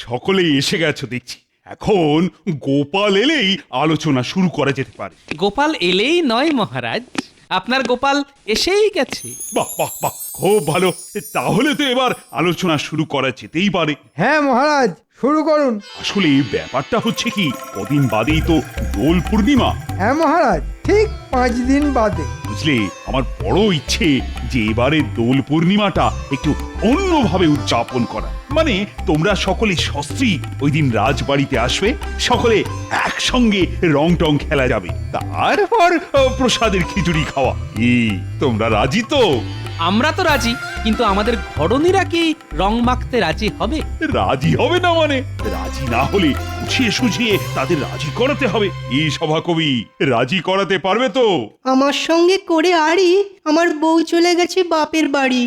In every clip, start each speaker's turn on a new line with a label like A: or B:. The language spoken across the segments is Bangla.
A: সকলেই এসে গেছো দেখছি। এখন গোপাল এলেই আলোচনা শুরু করা যেতে পারে।
B: গোপাল এলেই নয় মহারাজ, আপনার গোপাল এসেই গেছে।
A: বাহ বাহ বাহ, খুব ভালো। তাহলে তো এবার আলোচনা শুরু করা যেতেই পারে।
C: হ্যাঁ মহারাজ, শুরু করুন।
A: আসলে ব্যাপারটা হচ্ছে কি, কদিন বাদেই তো দোল পূর্ণিমা।
C: হ্যাঁ মহারাজ, ঠিক 5 দিন বাদে।
A: বুঝলে, আমার বড় ইচ্ছে যে এবারে দোল পূর্ণিমাটা একটু অন্যভাবে উদযাপন করা। মানে তোমরা সকলে সস্ত্রী ওই দিন রাজবাড়িতে আসবে, সকলে একসঙ্গে রং টং খেলা যাবে, তারপর প্রসাদের খিচুড়ি খাওয়া। তোমরা রাজি তো?
B: আমরা তো রাজি, কিন্তু আমাদের ঘরণীরা কি রং মাখতে রাজি হবে?
A: রাজি হবে না মানে? রাজি না হলে বুঝিয়ে সুঝিয়ে তাদের রাজি করাতে হবে। এই সভাকবি, রাজি করাতে পারবে তো?
D: আমার সঙ্গে করে আরি, আমার বউ চলে গেছে বাপের বাড়ি।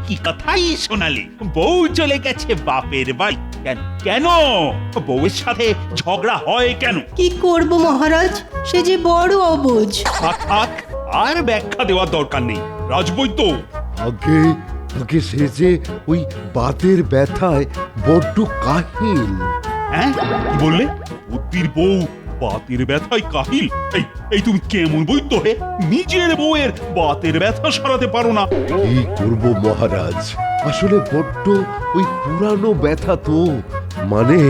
A: কি কথাই শোনালে, বউ চলে গেছে বাপের বাড়ি? কেন কেন? বউয়ের সাথে ঝগড়া হয় কেন?
D: কি করব মহারাজ, সে যে বড় অবুঝ।
A: থাক থাক, আর ব্যাখ্যা দেওয়ার দরকার নেই। রাজবৈদ্য,
E: আগে আগে সে যে ওই বাতের ব্যথায় বড্ড কাহিল।
A: হ্যাঁ কি বললে? বুদ্ধির বউ বাতের ব্যথায় কাহিল? এই এই তুমি কেমন বৈদ্য হে? নিজের বউয়ের বাতের ব্যথা সারাতে পারো না?
E: কি করব মহারাজ, আসলে বড্ড ওই পুরানো ব্যথা তো, মানে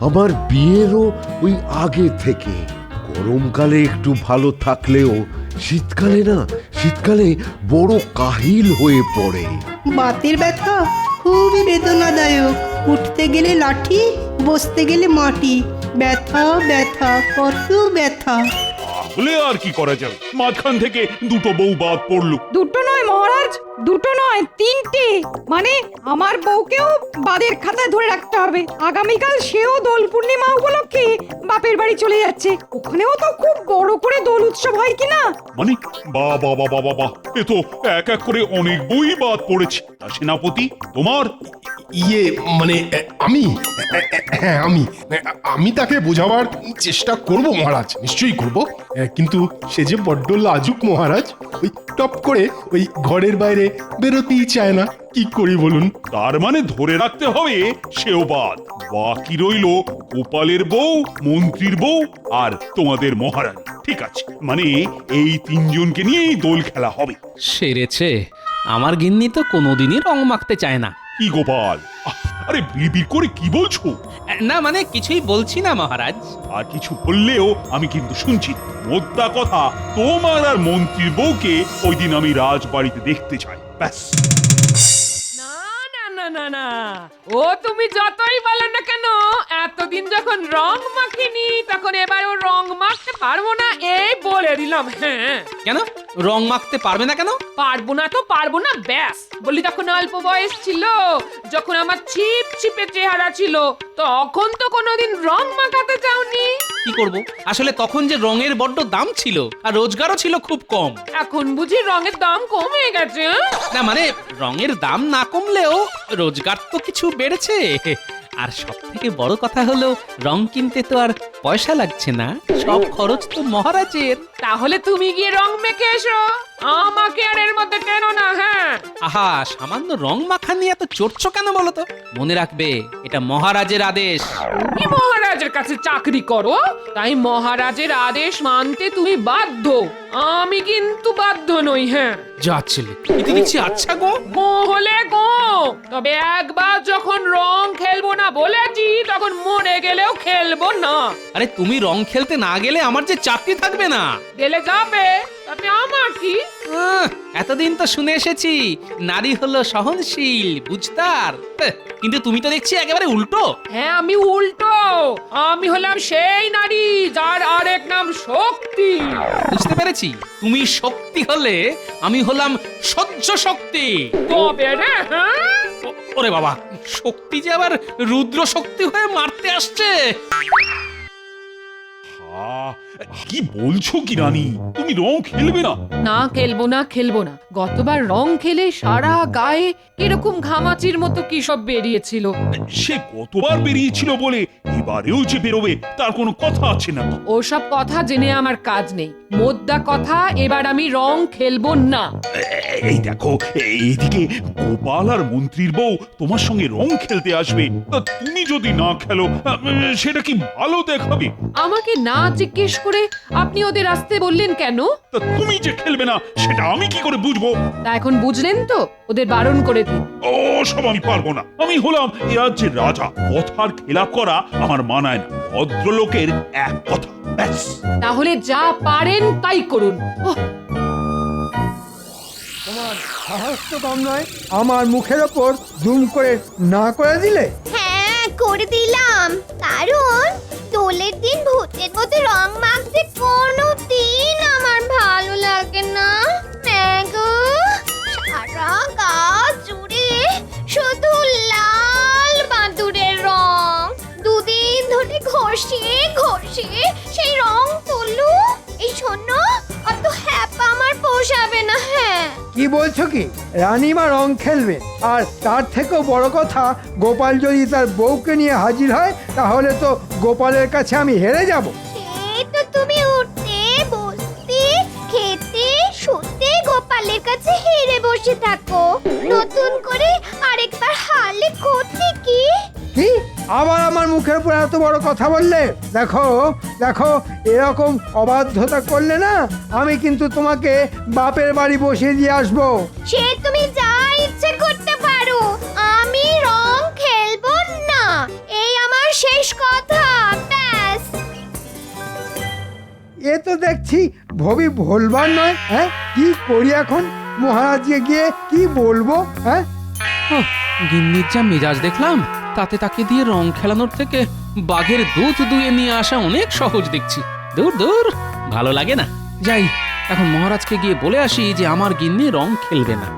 E: আমার বিয়েরও ওই আগে থেকে। গরমকালে একটু ভালো থাকলেও শীতকালে বড় কাহিল হয়ে পড়ে।
D: বাতের ব্যথা খুবই বেদনাদায়ক। উঠতে গেলে লাঠি, বসতে গেলে মাটি। ব্যথা ব্যথা, কত ব্যথা।
A: তাহলে আর কি করা যাবে? মাঝখান থেকে দুটো বউ বাদ পড়লো।
F: দুটো নয় মহারাজ, দুটো নয়, 3টে। মানে আমার বউকেও বাদের খাতায় ধরে রাখতে হবে। আগামীকাল সেও দোল পূর্ণিমা উপলক্ষে বাপের বাড়ি চলে যাচ্ছে। ওখানেও তো খুব বড় করে দোল উৎসব হয় কিনা।
A: মানে বাহ বাহ বাহ বাহ বাহ, এ তো এক এক করে অনেক বই বাদ পড়েছে। তা সেনাপতি, তোমার?
G: মানে হ্যাঁ আমি তাকে বোঝাবার চেষ্টা করব মহারাজ, নিশ্চয়ই করব। কিন্তু সে যে বড্ড লাজুক মহারাজ, ওই টপ করে ওই ঘরের বাইরে বেরোতেই চায় না। কি করি বলুন?
A: তার মানে ধরে রাখতে হবে সেও বাদ। বাকি রইল গোপালের বউ, মন্ত্রীর বউ আর তোমাদের মহারানী। ঠিক আছে, মানে এই তিনজনকে নিয়েই দোল খেলা হবে।
B: সেরেছে, আমার গিন্নি তো কোনোদিনই রং মাখতে চায় না।
A: কি গোপাল, আরে বিড়বিড় করে কি বলছো?
B: না মানে কিছুই বলছি না মহারাজ।
A: আর কিছু বললেও আমি কিন্তু শুনছি। মোদ্দা কথা, তোমার আর মন্ত্রীর বউকে ওই দিন আমি রাজবাড়িতে দেখতে চাই, ব্যাস।
H: না, ও তুমি যতই বলো না কেন, এতদিন যখন রং মাখিনি তখন এবার ও রং মাখতে পারবো না, এই বলে দিলাম। হ্যাঁ,
B: কেন রং মাখতে পারবে না কেন?
H: পারবো না তো পারবো না, ব্যাস। বলি তখন অল্প বয়স ছিল, যখন আমার ছিপ ছিপে চেহারা ছিল, তখন তো কোনোদিন রং মাখাতে চাওনি।
B: কি করব, আসলে তখন যে রঙের বড্ড দাম ছিল আর রোজগারও ছিল খুব কম।
H: এখন বুঝি রঙের দাম কমে গেছে?
B: না মানে রঙের দাম না কমলেও রোজগার তো কিছু বেড়েছে। আর সব থেকে বড় কথা হলো, রং কিনতে তো আর পয়সা লাগছে না, সব খরচ তো মহারাজের।
H: তাহলে তুমি গিয়ে রং মেখে এসো, আমাকে আর এর মধ্যে টেনো না। হ্যাঁ,
B: আহা, সামান্য রং মাখা নিয়ে এত চড়ছো কেন বলো তো? মনে রাখবে, এটা মহারাজের আদেশ।
H: তুমি মহারাজের কাছে চাকরি করো, তাই মহারাজের আদেশ মানতে তুমি বাধ্য। আমি কিন্তু বাধ্য নই। হ্যাঁ,
B: যা ছেলে, এতে দেখছি আচ্ছা গো।
H: গো হলে গো, তবে একবার যখন রং খেলবো না বলেছি, তখন মরে গেলেও খেলবো না।
B: আরে তুমি রং খেলতে না গেলে আমার যে চাকরি থাকবে না।
H: গেলে যাবে, তাতে আমার কি?
B: এতদিন তো শুনে এসেছি নারী হলো সহনশীল, বুঝতার। কিন্তু তুমি তো দেখছি একেবারে উল্টো।
H: হ্যাঁ, আমি উল্টো। আমি হলাম সেই নারী যার আরেক নাম শক্তি।
B: বুঝতে পেরেছি, তুমি শক্তি হলে আমি হলাম সহ্য শক্তি।
H: তবে রে, হ্যাঁ,
B: ওরে বাবা, শক্তি যে আবার রুদ্র শক্তি হয়ে মারতে আসছে।
A: আহা, কি বলছো কি রানী, তুমি রং খেলবে না?
H: না খেলবো না গতবার রং খেলে সারা গায়ে কিরকম ঘামাচির মতো কি সব বেরিয়েছিল।
A: সে কতবার বেরিয়েছিল বলে এবারেও যে বেরোবে তার কোনো কথা আছে না।
H: ওসব কথা জেনে আমার কাজ নেই, মোদ্দা কথা এবার আমি রং খেলবো না।
A: এই দেখো, এইদিকে গোপাল আর মন্ত্রীর বউ তোমার সঙ্গে রং খেলতে আসবে, তা তুমি যদি না খেলো সেটা কি ভালো দেখাবে?
H: আমাকে না জিজ্ঞেস করে আপনি ওদের আসতে বললেন কেন?
A: তা তুমি যে খেলবে না সেটা আমি কি করে বুঝবো?
H: তা এখন বুঝলেন তো, ওদের বারণ করে দিন।
A: ও সব আমি পারবো না, আমি হলাম এ রাজ্যের রাজা, কথার খেলাপ করা আমার মানায় না। ভদ্রলোকের এক কথা, ব্যাস।
H: তাহলে যা পারেন তাই করুন। ওহ,
C: তোমার সাহস তো কম নয়, আমার মুখের ওপর জুম করে না করে দিলে।
I: হ্যাঁ করে দিলাম, কারণ দোলের দিন ভূতের মতো রং মাখতে কোনো দিন আমার ভালো লাগে না। ম্যাগো, সারা গা জুড়ে শুধু লাল বাঁদুরের রং, দুদিন ধরে ঘষে সেই রং তুলু। এই শোনো, অত হ্যাপা আমার পোষাবে না। হ্যাঁ
C: কি বলছো কি? রানীমা রং খেলবে, আর তার থেকেও বড় কথা, গোপাল যদি তার বউকে নিয়ে হাজির হয় তাহলে তো গোপালের কাছে আমি হেরে যাব।
I: সে তো তুমি উঠতে বসতে খেতে শুতে গোপালের কাছে হেরে বসে থাকো, নতুন করে আরেকবার হারলে ক্ষতি কি?
C: কি আবার আমার মুখের উপর এত বড় কথা বললে? দেখো দেখো, এরকম অবাধ্যতা করলে না, আমি কিন্তু তোমাকে বাপের বাড়ি বসিয়ে দিয়ে আসবো।
I: সে তুমি যা ইচ্ছে করতে পারো, আমি রং খেলবো না, এই আমার শেষ কথা, ব্যাস।
C: এ তো দেখছি ভবি ভুলবার নয়। হ্যাঁ, কি করি এখন? মহারাজকে গিয়ে কি বলবো? হ্যাঁ,
B: গিন্নির যা মেজাজ দেখলাম, তাতে তাকে দিয়ে রং খেলানোর থেকে বাঘের দুধ দুয়ে নিয়ে আসা অনেক সহজ দেখছি। দূর দূর, ভালো লাগে না। যাই, এখন মহারাজকে গিয়ে বলে আসি যে আমার গিন্নি রং খেলবে না।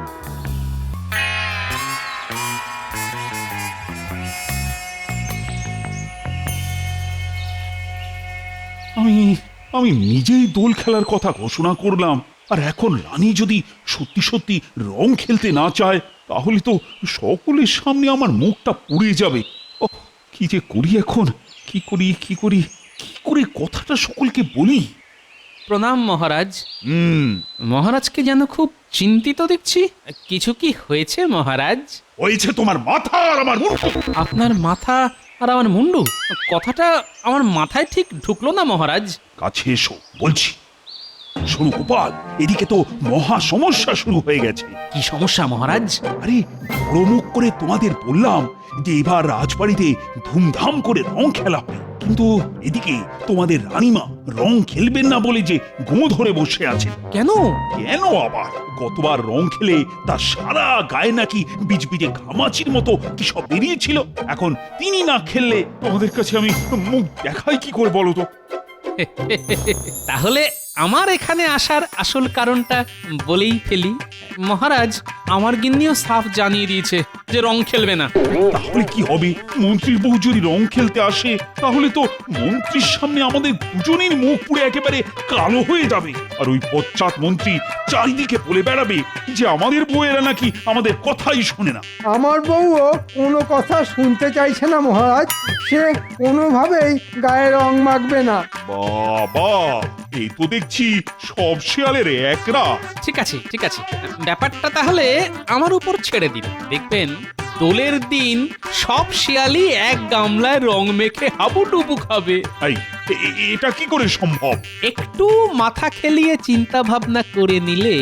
A: আমি আমি নিজেই দোল খেলার কথা ঘোষণা করলাম, আর এখন রানী যদি সত্যি সত্যি রং খেলতে না চায় তাহলে তো সকলের সামনে আমার মুখটা পুড়ে যাবে। ও কি যে করি এখন, কি করে কথাটা সকলকে বলি?
B: প্রণাম মহারাজ।
A: হুম,
B: মহারাজকে যেন খুব চিন্তিত দেখছি। কিছু কি হয়েছে মহারাজ?
A: হয়েছে তোমার মাথা আর আমার মুখ।
B: আপনার মাথা আর আমার মুন্ডু, কথাটা আমার মাথায় ঠিক ঢুকলো না মহারাজ।
A: কাছে এসো বলছি। শোনো গোপাল, এদিকে তো মহা সমস্যা শুরু হয়ে গেছে।
B: কি সমস্যা মহারাজ?
A: আরে বড় মুখ করে তোমাদের বললাম যে এবার রাজবাড়িতে ধুমধাম করে রং খেলা হবে, কিন্তু এদিকে তোমাদের রানীমা রং খেলবেন না বলে যে গো ধরে বসে আছে।
B: কেন?
A: কেন আবার? গতবার রং খেলে তার সারা গায়ে নাকি বিজবিজে ঘামাচির মতো কি সব বেরিয়েছিল। এখন তিনি না খেললে তোমাদের কাছে আমি মুখ দেখাই কি করে বলো তো?
B: তাহলে আমার এখানে আসার আসল কারণটা বলেই ফেলি মহারাজ। আমার গিন্নিও সাফ জানিয়ে দিয়েছে যে রং খেলবে না।
A: তাহলে কি হবে? মন্ত্রীর বউ যদি রং খেলতে আসে তাহলে তো মন্ত্রীর সামনে আমাদের দুজনের মুখ পুড়ে একেবারে কালো হয়ে যাবে, আর ওই পশ্চাৎ মন্ত্রী চারিদিকে বলে বেড়াবে যে আমাদের বউয়েরা নাকি আমাদের কথাই শোনে না।
C: আমার বউও কোনো কথা শুনতে চাইছে না মহারাজ, সে কোনোভাবেই গায়ে রং মাখবে না।
A: বাবা, এই তো দেখছি সব শেয়ালের একরা।
B: ঠিক আছে ঠিক আছে, ব্যাপারটা তাহলে আমার উপর ছেড়ে দিন। দেখবেন দোলের দিন সব শিয়ালি এক গামলায় রং মেখে হাবুডুবু খাবে।
A: এটা কি করে সম্ভব?
B: একটু মাথা খেলিয়ে চিন্তা ভাবনা করে নিলে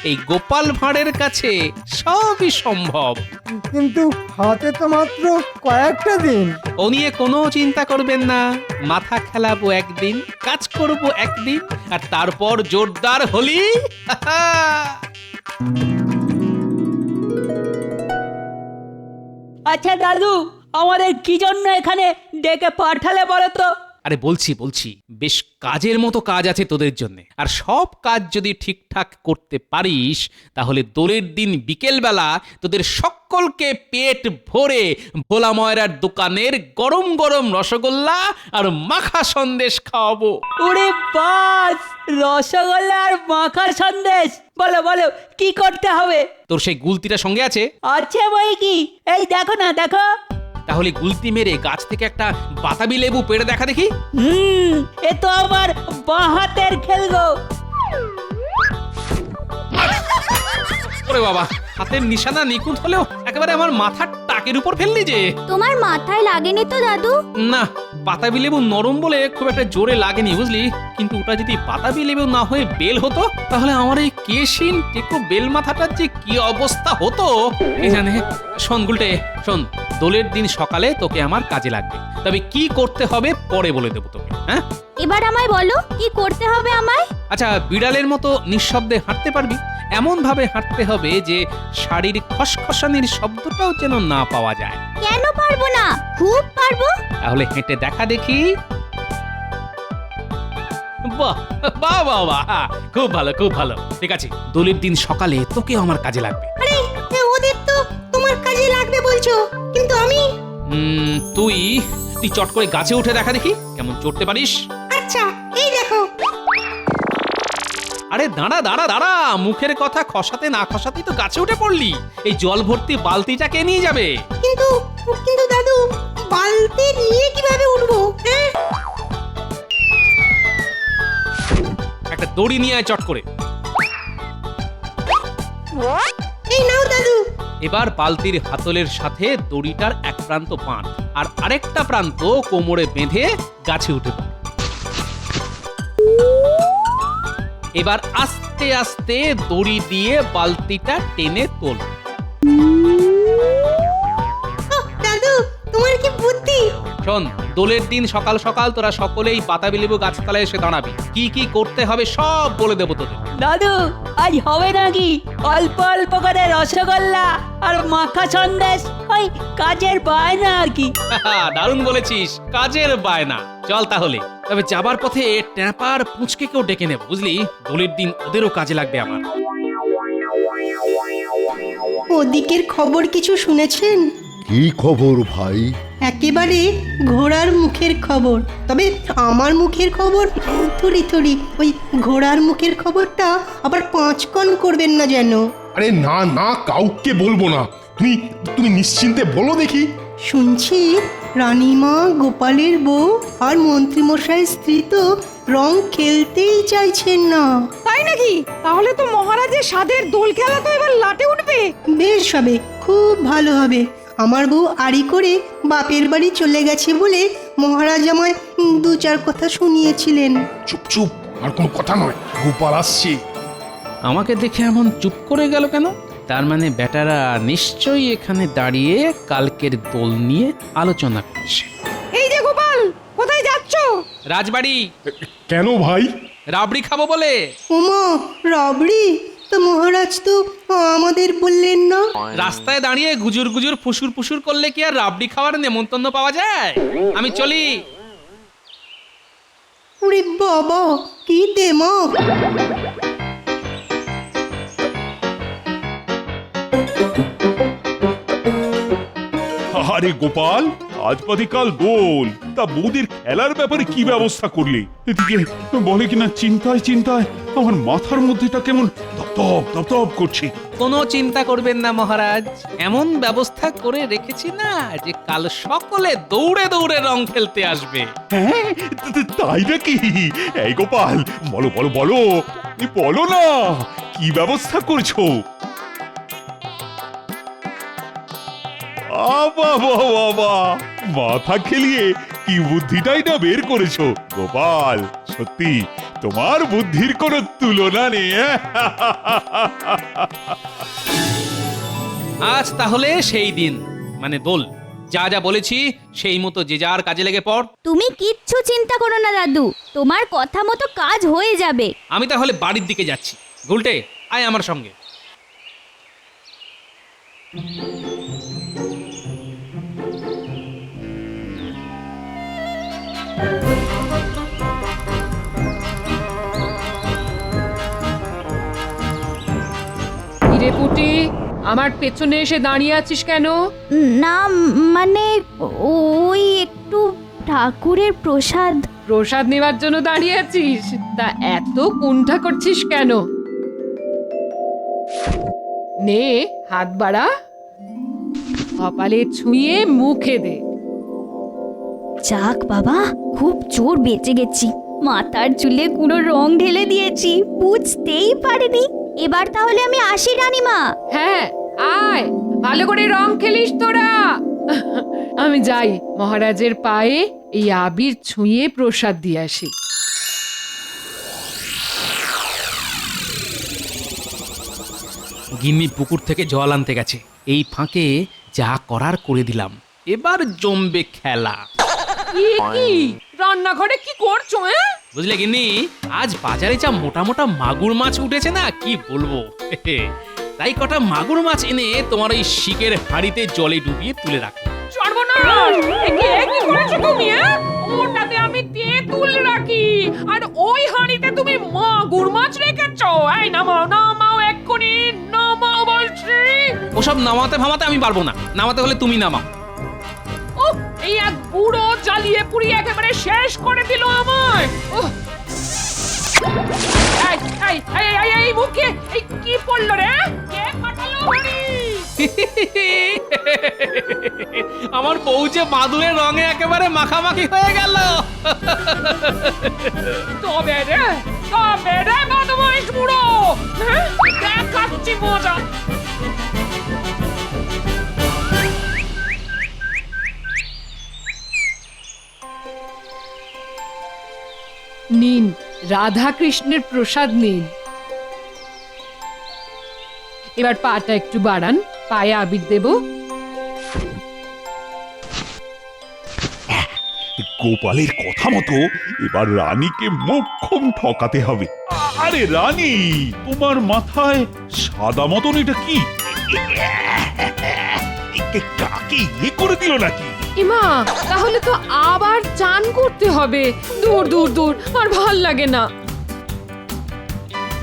B: এই গোপাল ভাঁড়ের কাছে সবই সম্ভব।
C: কিন্তু হাতে তো মাত্র কয়েকটা দিন।
B: ও নিয়ে কোনো চিন্তা করবেন না, মাথা খেলাবো একদিন, কাজ করব একদিন, আর তারপর জোরদার হলি।
J: আচ্ছা দাদু, আমাদের কি জন্য এখানে ডেকে পাঠালে বলো তো?
B: আরে বলছি বেশ কাজের মতো কাজ আছে তোদের জন্য, আর সব কাজ যদি ঠিকঠাক করতে পারিস তাহলে দোলের দিন বিকেলবেলা তোদের সকলকে পেট ভরে ভোলা ময়রার দোকানের গরম গরম রসগোল্লা আর মাখা সন্দেশ খাওয়াবো।
J: ওরে বাস, রসগোল্লা আর মাখার সন্দেশ! বলো বলো, কি করতে হবে?
B: তোর সেই গুলতিটা সঙ্গে আছে?
J: আছে বই কি, এই দেখো না, দেখো।
B: তাহলে গুলতি মেরে গাছ থেকে একটা বাতাবি লেবু পেড়ে দেখা দেখি।
J: এ তো আমার বাঁ হাতের খেল গো।
B: ওরে বাবা, হাতের নিশানা নিখুঁত হলেও একেবারে আমার মাথার টাকের উপর ফেললি যে।
I: তোমার মাথায় লাগেনি তো দাদু?
B: না, বাতাবি লেবু নরম বলে খুব একটা জোরে লাগেনি বুঝলি, কিন্তু ওটা যদি বাতাবি লেবু না হয়ে বেল হতো তাহলে আমার এই কেশিন টেকো বেল মাথাটার যে কি অবস্থা হতো কে জানে। শোন গুলটে, শোন, দোলের দিন সকালে তোকে আমার কাজে লাগবে, তবে কি করতে হবে পরে বলে দেবো তোকে। হ্যাঁ,
I: এবার আমায় বলো কি করতে হবে আমায়?
B: আচ্ছা, বিড়ালের মতো নিঃশব্দে হাঁটতে পারবি? এমন ভাবে হাঁটতে হবে যে শাড়ির খসখসানির শব্দটাও যেন না পাওয়া যায়।
I: কেন পারবো না? খুব পারবো।
B: তাহলে হেঁটে দেখা দেখি। বাহ বাহ বাহ বাহ, খুব ভালো খুব ভালো। ঠিক আছে, দোলের দিন সকালে তোকে আমার কাজে লাগবে।
D: আরে ওদের তো তোমার কাজে লাগবে বলছো, কিন্তু আমি?
B: তুই চট করে গাছে উঠে দেখা দেখি কেমন চড়তে পারিস।
D: আচ্ছা, এই দেখো।
B: আরে দাঁড়া দাঁড়া দাঁড়া, মুখের কথা খসাতে না খসাতেই তো গাছে উঠে পড়লি। এই জল ভর্তি বালতিটা কে নিয়ে যাবে?
D: কিন্তু কিন্তু দাদু, বালতি নিয়ে কিভাবে উঠবো? হ্যাঁ,
B: একটা দড়ি নিয়ে আয় চট করে।
D: এই নাও দাদু।
B: এবার বালতির হাতলের সাথে দড়িটার এক প্রান্ত বাঁধ আর আরেকটা প্রান্ত কোমরে বেঁধে গাছে উঠে পড়। এবার আস্তে আস্তে দড়ি দিয়ে বালতিটা টেনে তোল।
D: দাদু, তোমার কি বুদ্ধি!
B: শোন, দোলের দিন সকাল সকাল তোরা সকলেই বাতাবি লেবু গাছতলায় এসে দাঁড়াবি। কি কি করতে হবে সব বলে দেবো তোদের।
J: দাদু, আজ হবে নাকি অল্প অল্প করে রসগোল্লা আর মাখা সন্দেশ? ওই কাজের বায়না আর কি।
B: দারুণ বলেছিস, কাজের বায়না। চল তাহলে, তবে যাবার পথে ট্যাপার পুঁচকে কেউ ডেকে নেব বুঝলি, দোলের দিন ওদেরও কাজে লাগবে আমার।
D: ওদিকের খবর কিছু শুনেছেন?
E: কি খবর ভাই?
D: একেবারে ঘোড়ার মুখের খবর। তবে আমার মুখের খবর থুড়ি, ওই ঘোড়ার মুখের খবরটা আবার 5 কণ করবেন না যেন।
G: আরে না না, কাউকে বলবো না। তুমি তুমি নিশ্চিন্তে বলো দেখি।
D: শুনছি রানীমা, গোপালের বউ আর মন্ত্রীমশাইয়ের স্ত্রী তো রং খেলতেই চাইছেন না।
F: তাই নাকি? তাহলে তো মহারাজের স্বাদের দোল খেলা তো এবার লাটে উঠবে।
D: বেশ হবে, খুব ভালো হবে। আমার বউ আড়ি করে বাপের বাড়ি চলে গেছে বলে মহারাজ আমায় 2-4 কথা শুনিয়েছিলেন।
G: চুপ চুপ, আর কোনো কথা নয়, গোপাল আসছে।
B: আমাকে দেখে এমন চুপ করে গেল কেন? তার মানে বেটারা নিশ্চয়ই এখানে দাঁড়িয়ে কালকের দোল নিয়ে আলোচনা করছে।
F: এই যে গোপাল, কোথায় যাচ্ছ?
B: রাজবাড়ি।
G: কেন ভাই?
B: রাবড়ি খাবো বলে।
D: ওমা, রাবড়ি! তো মহারাজ তো আমাদের বললেন না।
B: রাস্তায় দাঁড়িয়ে গুজুর গুজুর ফুসুর ফুসুর করলে কি আর রাবড়ি খাওয়ার নেমন্তন্ন পাওয়া যায়? আমি চলি।
D: ওরে বাবা, কি দেমাক!
A: আরে গোপাল, আজ বাদে কাল দোল, তা বৌদির খেলার ব্যাপারে কি ব্যবস্থা করলে? এদিকে বলে কিনা চিন্তায় চিন্তায় আমার মাথার মধ্যেটা কেমন দপদপ দপদপ করছে।
B: কোনো চিন্তা করবেন না মহারাজ, এমন ব্যবস্থা করে রেখেছি না যে কাল সকলে দৌড়ে দৌড়ে রং খেলতে আসবে।
A: হ্যাঁ, তাই নাকি? এই গোপাল, বলো বলো বলো, বলো না, কি ব্যবস্থা করছো? বাবা, মাথা খেলিয়ে কি বুদ্ধিটাই না বের করেছো গোপাল। সত্যি তোমার বুদ্ধির কোনো তুলনা নেই।
B: আজ তাহলে সেই দিন, মানে দোল। যা যা বলেছি সেই মতো যে যার কাজে লেগে পড়।
I: তুমি কিচ্ছু চিন্তা করো না দাদু, তোমার কথা মতো কাজ হয়ে যাবে।
B: আমি তাহলে বাড়ির দিকে যাচ্ছি। গুলটে, আয় আমার সঙ্গে।
H: কিরে পুটি, আমার পেছনে এসে দাঁড়িয়ে আছিস কেন?
I: না মানে ওই একটু ঠাকুরের প্রসাদ।
H: প্রসাদ নেবার জন্য দাঁড়িয়ে আছিস? তা এত কুণ্ঠা করছিস কেন? নে হাত বাড়া, কপালে ছুঁয়ে মুখে দে।
I: যাক বাবা, খুব জোর বেঁচে গেছি। মাথার চুলে পুরো রং ঢেলে দিয়েছি, বুঝতেই পারিনি। এবার তাহলে আমি আসি রানীমা।
H: হ্যাঁ আয়, ভালো করে রং খেলিস তোরা। আমি যাই মহারাজের পায়ে এই আবির ছুঁয়ে প্রসাদ দিয়ে আসি।
B: গিন্নি পুকুর থেকে জল আনতে গেছে, এই ফাঁকে যা করার করে দিলাম, এবার জমবে খেলা।
H: কি রান্নাঘরে কি করছো?
B: বুঝলে গিন্নি, আজ বাজারে যা মোটা মোটা মাগুর মাছ উঠেছে না, কি বলবো। তাই কটা মাগুর মাছ এনে তোমার ওই শিকের হাঁড়িতে জলে ডুবিয়ে তুলে রাখো।
H: সর্বনাশ! কি করেছো তুমি? ওটাতে আমি তেঁতুল রাখি, আর ওই হাঁড়িতে তুমি মাগুর মাছ রেখেছো। এই নামাও নামাও, এক্ষুনি নামাও বলছি।
B: ওসব নামাতে ফামাতে আমি পারবো না, নামাতে হলে তুমি নামাও।
H: ও, এই এক বুড়ো জ্বালিয়ে পুড়িয়ে একেবারে শেষ করে দিল আমায়। এই মুখে এই কি পড়লো রে? কে পাঠালো হাঁড়ি?
B: আমার বউ যে বাদুরের রঙে একেবারে মাখামাখি হয়ে গেল।
H: তবে রে বদমাইশ বুড়ো, হ্যাঁ? দেখাচ্ছি মজা। নিন, রাধা কৃষ্ণের প্রসাদ নিন। এবার পাটা একটু বাড়ান, পায়ে আবির দেব।
A: গোপালের কথা মতো এবার রানীকে মোক্ষম ঠকাতে হবে। আরে রানী, তোমার মাথায় সাদা মতন এটা কি? কাকে ইয়ে করে দিল নাকি?
H: ইমা, তাহলে তো আবার চান করতে হবে। দূর দূর দূর, আর ভাল লাগে না।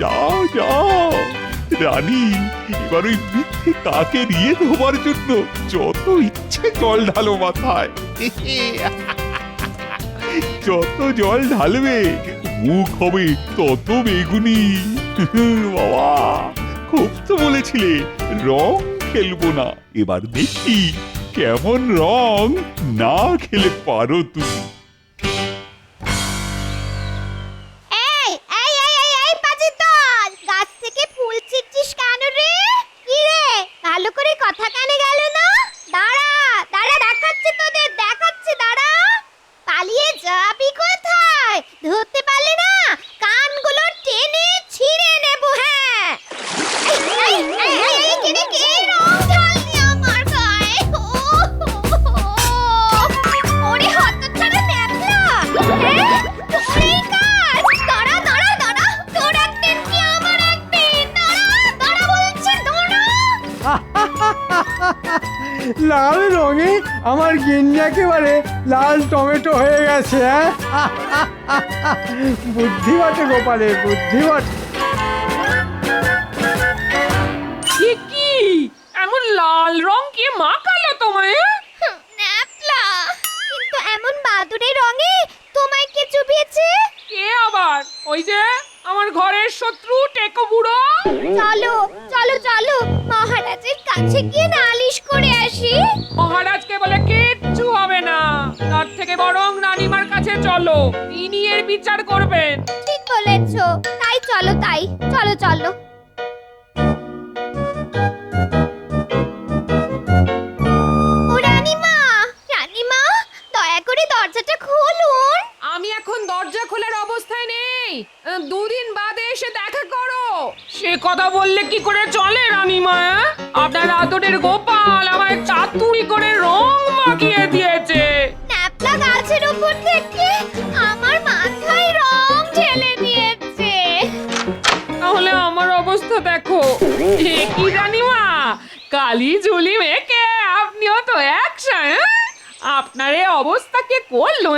A: যাও যাও রানী, এবার ওই মিথ্যে কাকে নিয়ে ধোবার জন্য যত ইচ্ছে জল ঢালো মাথায়। যত জল ঢালবে মুখ হবে তত বেগুনি। বাবা, খুব তো বলেছিলে রং খেলবো না, এবার দেখি কেমন রং না খেলে পারো তুমি।
I: এই এই এই এই এই পাজির দল, গাছ থেকে ফুল ছিঁড়ছিস কেন রে? কি রে, ভালো করে কথা কানে গেল না? দাঁড়া দাঁড়া, দেখাচ্ছি তোদের, দেখাচ্ছি, দাঁড়া। পালিয়ে যাবি কোথায়? ধরতে পারলে না কানগুলো টেনে ছিঁড়ে নেব। হ্যাঁ, এই এই এই এই, কেনে কে রং ঢাললি আমার গায়ে? ওরে হতচ্ছাড়া ন্যাপলা, হ্যাঁ তোরই কাজ। দাঁড়া দাঁড়া দাঁড়া, তোর একদিন কি আমার একদিন। দাঁড়া দাঁড়া বলছি, দাঁড়া।
C: লাল রঙে আমার গিন্নি একেবারে লাল টমেটো হয়ে গেছে। বুদ্ধি বটে গোপালের, বুদ্ধি বটে।
H: কি এমন লাল রং কে মাখালো তোমায়?
I: ন্যাপলা, কিন্তু এমন বাদুড়ে রঙে তোমায় কে চুবিয়েছে?
H: কে আবার? ওই যে আমার ঘরের শত্রু টেকো বুড়ো।
I: চলো চলো চলো, মহারাজের কাছে গিয়ে নালিশ করে আসি।
H: মহারাজকে বলে কিচ্ছু হবে না, তার থেকে বরং রানীমার কাছে চলো, তিনি এর বিচার করবেন।
I: ঠিক বলেছো, তাই চলো, তাই চলো চলো। ও রানীমা, রানীমা, দয়া করে দরজাটা খুলুন।
H: আমি এখন দরজা খোলার অবস্থায় নেই, দুদিন বাদে এসে দেখা করো। সে কথা বললে কি করে চলে রানীমা? আপনার আদরের গোপাল আমায় চাতুরি করে রং মাখিয়ে দিয়েছে।
I: ন্যাপলা গাছের উপর থেকে আমার মাথায় রং ঢেলে দিয়েছে।
H: তাহলে আমার অবস্থা দেখো। এ কি রানীমা, কালি ঝুলি মেখে আপনিও তো একসাথে। আপনার এই অবস্থা কে করলো?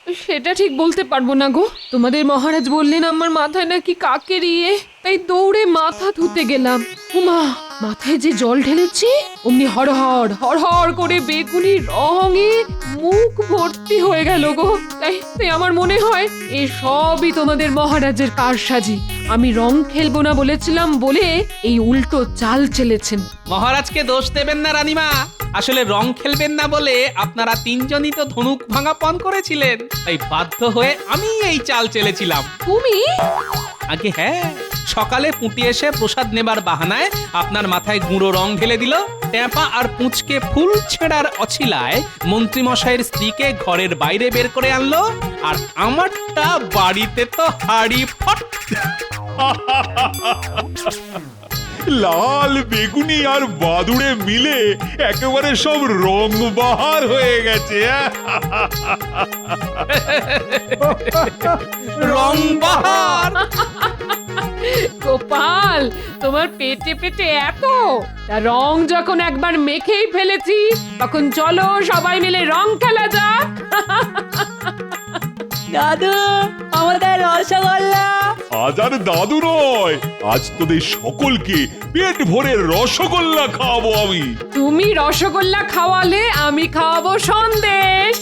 H: সেটা ঠিক বলতে পারবো না গো। তোমাদের মহারাজ বললেন আমার মাথায় নাকি কাকের ইয়ে, তাই দৌড়ে মাথা ধুতে গেলাম। উমা, মাথায় যে জল ঢেলেছি অমনি হড়হড় হড়হড় করে বেগুনি রঙে মুখ ভর্তি হয়ে গেল গো। তাই তাই আমার মনে হয় এ সবই তোমাদের মহারাজের কারসাজি। আমি রং খেলবো না বলেছিলাম বলে এই উল্টো চাল চেলেছেন।
B: মহারাজকে দোষ দেবেন না রানীমা, আসলে রং খেলবেন না বলে আপনারা তিনজনই তো ধনুক ভাঙা পণ করেছিলেন, তাই বাধ্য হয়ে আমি এই চাল চেলেছিলাম।
H: তুমি?
B: আগে হ্যাঁ, সকালে পুঁটি এসে প্রসাদ নেবার বাহানায় আপনার মাথায় গুঁড়ো রং ঢেলে দিল, ট্যাপা আর পুঁচকে ফুল ছেঁড়ার অছিলায় মন্ত্রী মশাইয়ের স্ত্রীকে ঘরের বাইরে বের করে আনলো, আর আমারটা বাড়িতে তো হাড়ি ফট।
A: লাল বেগুনি আর বাদুড়ে মিলে একেবারে সব রং বাহার হয়ে গেছে।
B: রং বাহার।
H: গোপাল, তোমার পেটে পেটে এত, তা রং যখন একবার মেখেই ফেলেছি তখন চলো সবাই মিলে রং খেলা যাক।
J: দাদু, আমাদের রসগোল্লা।
A: আজ আর দাদু নয়, আজ তোদের সকলকে পেট ভরে রসগোল্লা খাওয়াবো আমি।
H: তুমি রসগোল্লা খাওয়ালে আমি খাওয়াবো সন্দেশ।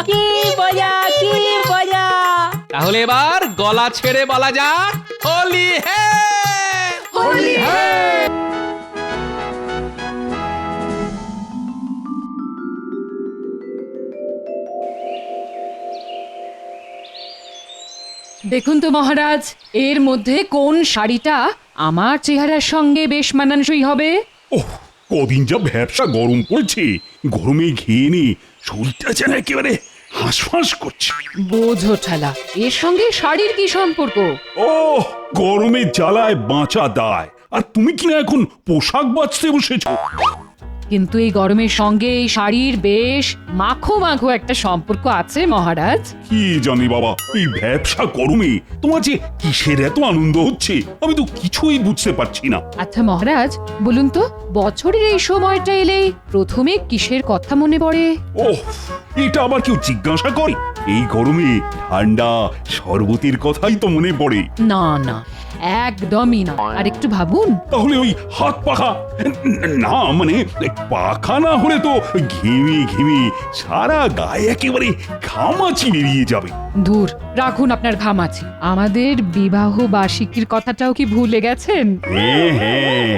J: কি মজা, কি মজা।
B: তাহলে এবার গলা ছেড়ে বলা যাক হোলি হে,
H: হোলি হে। দেখুন তো মহারাজ, এর মধ্যে কোন শাড়িটা আমার চেহারার সঙ্গে বেশ মানানসই হবে?
A: ওহ, কদিন যা ব্যবসা গরম পড়ছে, গরমে ঘিয়ে নি শরীরটা যেন একেবারে হাঁসফাঁস করছে।
H: বোঝো ঠালা, এর সঙ্গে শাড়ির কি সম্পর্ক?
A: ও, গরমের জ্বালায় বাঁচা দায়, আর তুমি কিনা এখন পোশাক বাঁচতে বসেছো।
H: কিন্তু এই গরমের সঙ্গে এই শাড়ির বেশ মাখো মাখো একটা সম্পর্ক আছে মহারাজ।
A: কি জানি বাবা, এই ব্যবসা গরমে তোমার যে কিসের এত আনন্দ হচ্ছে আমি তো কিছুই বুঝতে পারছি না।
H: আচ্ছা মহারাজ, বলুন তো বছরের এই সময়টা এলে প্রথমে কিসের কথা মনে পড়ে?
A: ওহ, এটা আবার কেউ জিজ্ঞাসা করে? এই গরমে ঠান্ডা শরবতের কথাই তো মনে পড়ে।
H: না না, একদমই না। আর একটু ভাবুন।
A: তাহলে ওই হাত পাখা, না মানে পাখা না হলে তো ঘেমে ঘেমে সারা গায়ে একেবারে ঘামাচি বেরিয়ে যাবে।
H: দূর রাখুন আপনার ঘামাচি, আমাদের বিবাহ বার্ষিকীর কথাটাও কি ভুলে গেছেন?
A: হ্যাঁ হ্যাঁ,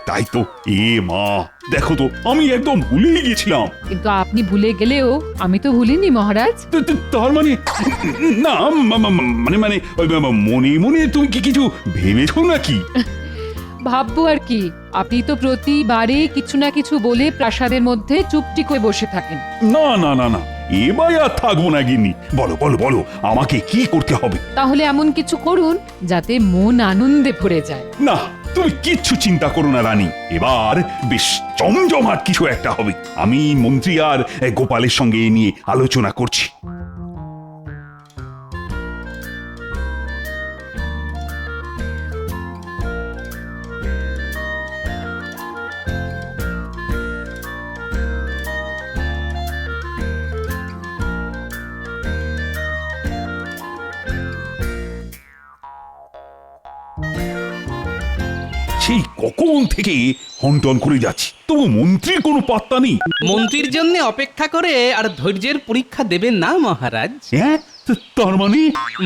A: তাই তো। এ মা, দেখো তো আমি একদম ভুলেই গেছিলাম।
H: কিন্তু আপনি ভুলে গেলেও আমি তো ভুলিনি মহারাজ।
A: তার মানে না, মানে মানে মনে মনে তুমি কি কিছু ভেবেছো নাকি?
H: ভাববো আর কি, আপনি তো প্রতিবারে কিছু না কিছু বলে প্রাসাদের মধ্যে চুপটি করে বসে থাকেন।
A: না না না না, এবার আর থাকবো না গিন্নি। বলো বলো বলো, আমাকে কি করতে হবে?
H: তাহলে এমন কিছু করুন যাতে মন আনন্দে ভরে যায়।
A: না, তুমি কিচ্ছু চিন্তা করো না রানী, এবার বেশ জমজমাট কিছু একটা হবে। আমি মন্ত্রী আর গোপালের সঙ্গে এ নিয়ে আলোচনা করছি। সেই কখন থেকে হন্টন করে যাচ্ছি, তবু মন্ত্রীর কোনো পাত্তা নেই।
B: মন্ত্রীর জন্য অপেক্ষা করে আর ধৈর্যের পরীক্ষা দেবেন না মহারাজ।
A: হ্যাঁ, তার মানে?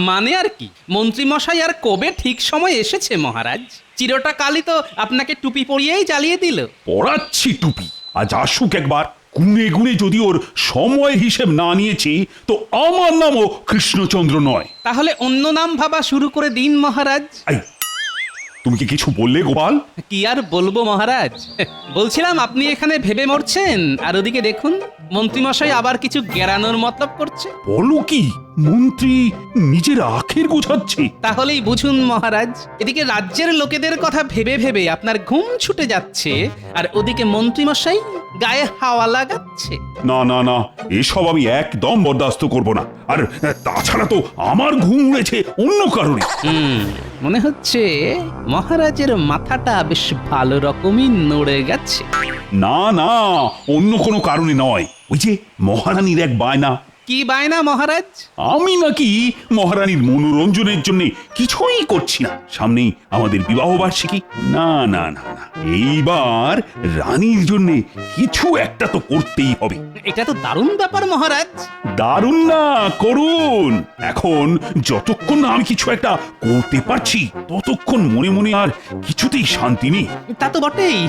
B: মানে আর কি, মন্ত্রী মশাই আর কবে ঠিক সময় এসেছে মহারাজ। চিরটা কালই তো আপনাকে টুপি পরিয়েই জ্বালিয়ে দিল।
A: পড়াচ্ছি টুপি, আজ আসুক একবার। গুনে গুনে যদি ওর সময় হিসেব না নিয়েছি তো আমার নামও কৃষ্ণচন্দ্র নয়।
B: তাহলে অন্য নাম ভাবা শুরু করে দিন মহারাজ।
A: এই, তুমি কি কিছু বললে গোপাল?
B: কি আর বলবো মহারাজ, বলছিলাম আপনি এখানে ভেবে মরছেন আর ওদিকে দেখুন মন্ত্রীমশাই আবার কিছু গেরানোর মতলব করছে।
A: বলো কি, মন্ত্রী নিজের আখের গোছাচ্ছে?
B: তাহলেই বুঝুন মহারাজ, এদিকে রাজ্যের লোকেদের কথা ভেবে ভেবে আপনার ঘুম ছুটে যাচ্ছে, আর ওদিকে মন্ত্রীমশাই গায়ে হাওয়া লাগাচ্ছে।
A: না না না, এসব আমি একদম বরদাস্ত করব না। আর তাছাড়া তো আমার ঘুম উড়েছে অন্য কারণে।
B: মনে হচ্ছে মহারাজের মাথাটা বেশ ভালো রকমই নড়ে গেছে।
A: না না, অন্য কোনো কারণে নয়। ওই যে মহারানীর এক বায়না,
B: কি বায়না মহারাজ?
A: আমি নাকি মহারানীর মনোরঞ্জনের জন্য কিছুই করছি না। সামনেই আমাদের বিবাহ বার্ষিকী। না না না না, এইবার রানীর জন্য কিছু একটা তো করতেই হবে।
B: এটা তো দারুণ ব্যাপার মহারাজ।
A: দারুণ না, করুন। এখন যতক্ষণ না আমি কিছু একটা করতে পারছি ততক্ষণ মনে মনে আর কিছুতেই শান্তি নেই।
B: তা তো বটেই।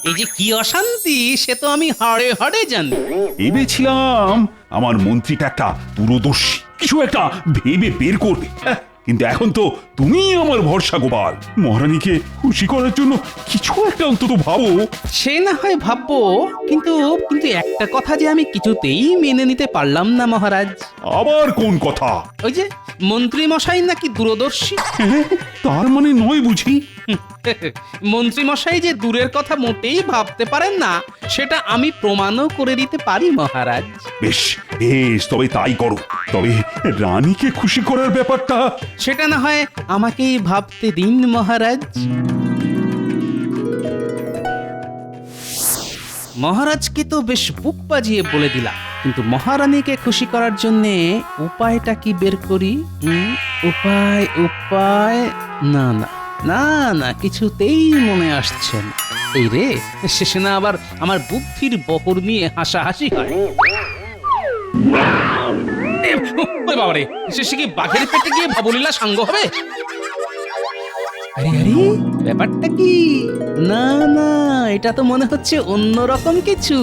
B: এই যে কি অশান্তি সে তো আমি হাড়ে হাড়ে জানি।
A: ভেবেছিলাম আমার মন্ত্রীটা একটা দূরদর্শী, কিছু একটা ভেবে বের করবে। কিন্তু এখন তো তুমি আমার ভরসা গোপাল। মহারানীকে খুশি করার জন্য কিছু একটা অন্তত ভাবো।
B: সে না হয় ভাববো, কিন্তু কিন্তু একটা কথা যে আমি কিছুতেই মেনে নিতে পারলাম না মহারাজ।
A: আবার কোন কথা?
B: ওই যে মন্ত্রী মশাই নাকি দূরদর্শী।
A: তার মানে নয় বুঝি?
B: মন্ত্রী মশাই যে দূরের কথা মোটেই ভাবতে পারেন না সেটা আমি প্রমাণও করে দিতে পারি মহারাজ।
A: বেশ বেশ, তবে তাই করো। তবে রানীকে খুশি করার ব্যাপারটা
B: সেটা না হয় আমাকেই ভাবতে দিন মহারাজ। মহারাজকে তো বেশ বুক বাজিয়ে বলে দিলাম, কিন্তু মহারানীকে খুশি করার জন্যে উপায়টা কি বের করি? উপায় উপায় না না না না, কিছুতেই মনে আসছে না। এই রে, শেষে না আবার আমার বুদ্ধির বহর নিয়ে হাসাহাসি হয়। ওই বাবারে, শেষে কি বাঘের পেটে গিয়ে ভবলীলা সাঙ্গ হবে? আরে আরে, ব্যাপারটা কি? না না, এটা তো মনে হচ্ছে অন্যরকম কিছু।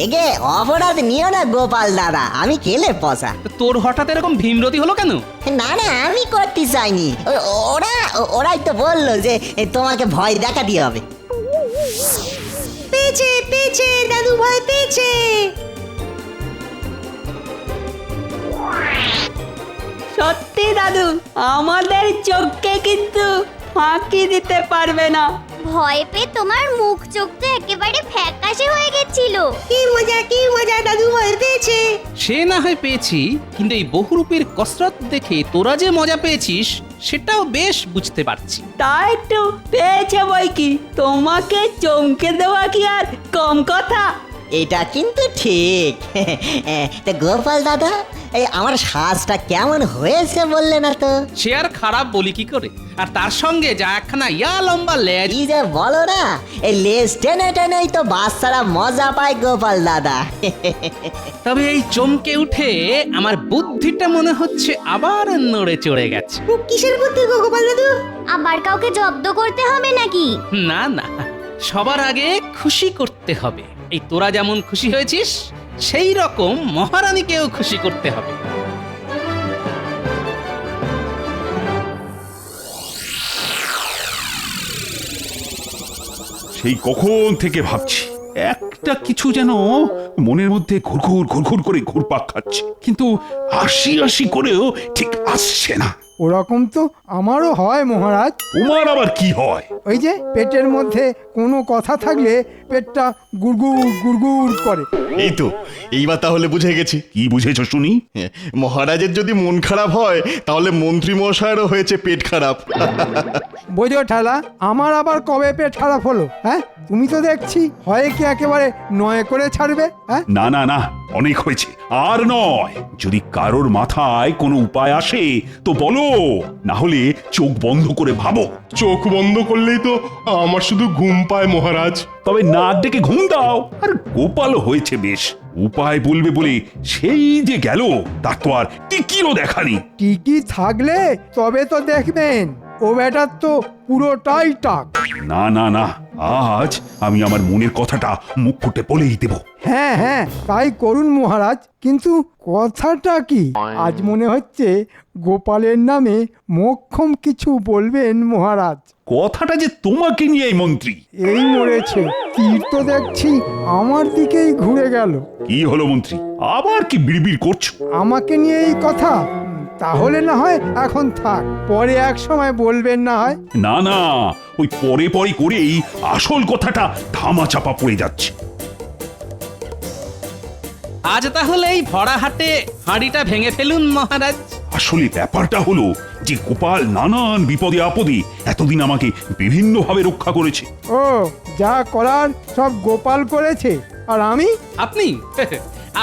K: এগে অপরাধ নিও না গোপাল দাদা, আমি খেলে পচা।
B: তোর হঠাৎ এরকম ভীমরতি হলো কেন?
K: না না, আমি করতে চাইনি। ওরাই তো বললো যে তোমাকে ভয় দেখাতে হবে।
D: পেয়েছে পেয়েছে দাদু ভয় পেয়েছে।
J: সত্যি দাদু, আমাদের চোখকে কিন্তু ফাঁকি দিতে পারবে না।
I: ভয় পেয়ে তোমার মুখ চোখ তো একেবারে ফ্যাকাশে হয়ে গেছিল।
D: কি মজা দাদু ভয় পেয়েছে।
B: সে না হয় পেয়েছি, কিন্তু এই বহুরূপীর কসরত দেখে তোরা যে মজা পেয়েছিস সেটাও বেশ বুঝতে পারছি।
J: তা একটু পেয়েছে বই কি, তোমাকে চমকে দেওয়া কি আর কম কথা?
K: এটা কিন্তু ঠিক। তা গোপাল দাদা, এই আমার সাজটা কেমন হয়েছে বললে না তো?
B: সে আর খারাপ বলি কি করে? আর তার সঙ্গে যা একখানা ইয়া লম্বা লেজ।
K: এই যে বলো না, এই লেজ টেনে টেনেই তো বাচ্চারা মজা পায় গোপাল দাদা।
B: তবে এই চমকে উঠে আমার বুদ্ধিটা মনে হচ্ছে আবার নড়ে চড়ে গেছে।
D: কিসের বুদ্ধি গো গোপাল দাদু?
I: আবার কাউকে জব্দ করতে হবে নাকি?
B: না না, সবার আগে খুশি করতে হবে। এই তোরা যেমন খুশি হয়েছিস সেই রকম মহারানীকেও খুশি করতে হবে।
A: সেই কখন থেকে ভাবছি একটা কিছু যেন মনের মধ্যে ঘুরঘুর ঘুরঘুর করে ঘুরপাক খাচ্ছে, কিন্তু আশি আশি করেও ঠিক আসছে না।
C: ওরকম তো আমারও হয় মহারাজ।
A: তোমার আবার কি হয়?
C: ওই যে পেটের মধ্যে কোনো কথা থাকলে পেটটা গুড়গুড় গুড়গুড় করে।
L: এই তো, এইবার তাহলে বুঝে গেছি।
A: কি বুঝেছো শুনি?
L: মহারাজের যদি মন খারাপ হয় তাহলে মন্ত্রী মশাইয়েরও হয়েছে পেট খারাপ।
C: বোঝো ঠেলা, আমার আবার কবে পেট খারাপ হলো? হ্যাঁ, তুমি তো দেখছি হয় কি একেবারে নয় করে ছাড়বে। হ্যাঁ,
A: না না না, অনেক হয়েছে, আর নয়। যদি কারোর মাথায় কোনো উপায় আসে তো বলো, না হলে চোখ বন্ধ করে ভাবো।
G: চোখ বন্ধ করলেই তো আমার শুধু ঘুম পায় মহারাজ।
A: তবে নাক ডেকে ঘুম দাও। আর গোপাল হয়েছে বেশ, উপায় বলবে বলে সেই যে গেল, তার তো আর টিকিরও দেখানি।
C: টিকি থাকলে তবে তো দেখবেন, ও বেটার তো পুরোটাই টাক।
A: না না না, আজ আমি আমার মনের কথাটা মুখ ফুটে বলেই দেব।
C: হ্যাঁ হ্যাঁ, তাই করুন মহারাজ। কিন্তু কথাটা কি? আজ মনে হচ্ছে গোপালের নামে মোক্ষম কিছু বলবেন মহারাজ।
A: কথাটা যে তোমাকে নিয়ে, মন্ত্রী।
C: এই মরেছে, তীর তো দেখছি আমার দিকেই ঘুরে গেল।
A: কি হলো মন্ত্রী, আবার কি বিড়বিড় করছো?
C: আমাকে নিয়ে এই কথা? তাহলে না হয় এখন থাক, পরে এক সময় বলবেন না হয়।
A: না না, ওই পরে পরে করেই আসল কথাটা ধামা চাপা পড়ে যাচ্ছে।
B: আজ তাহলে এই ভরা হাটে হাঁড়িটা ভেঙে ফেলুন মহারাজ।
A: আসলে ব্যাপারটা হলো যে গোপাল নানান বিপদে আপদে এতদিন আমাকে বিভিন্নভাবে রক্ষা করেছে।
C: ও, যা করার সব গোপাল করেছে, আর আমি?
B: আপনি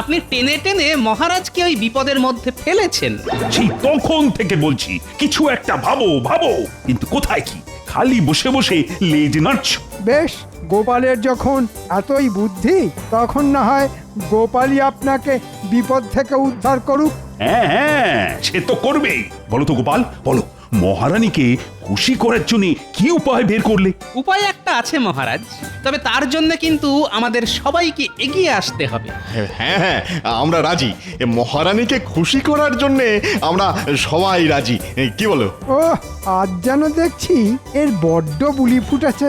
B: আপনি টেনে টেনে মহারাজকে ওই বিপদের মধ্যে ফেলেছেন।
A: সেই তখন থেকে বলছি কিছু একটা ভাবো ভাবো, কিন্তু কোথায় কি, খালি বসে বসে লেজ নাড়ছ।
C: বেশ, গোপালের যখন এতই বুদ্ধি, তখন না হয় গোপালই আপনাকে বিপদ থেকে উদ্ধার করুক।
A: হ্যাঁ হ্যাঁ, সে তো করবেই। বলো তো গোপাল, বলো মহারানীকে খুশি করার জন্য কি উপায় বের করলে?
B: উপায় একটা আছে মহারাজ, তবে তার জন্য কিন্তু আমাদের সবাইকে এগিয়ে আসতে হবে।
L: হ্যাঁ হ্যাঁ, আমরা রাজি। মহারানীকে খুশি করার জন্য আমরা সবাই রাজি, কি বলো?
C: ও, আজ যেন দেখছি এর বড্ড বুলি ফুটেছে।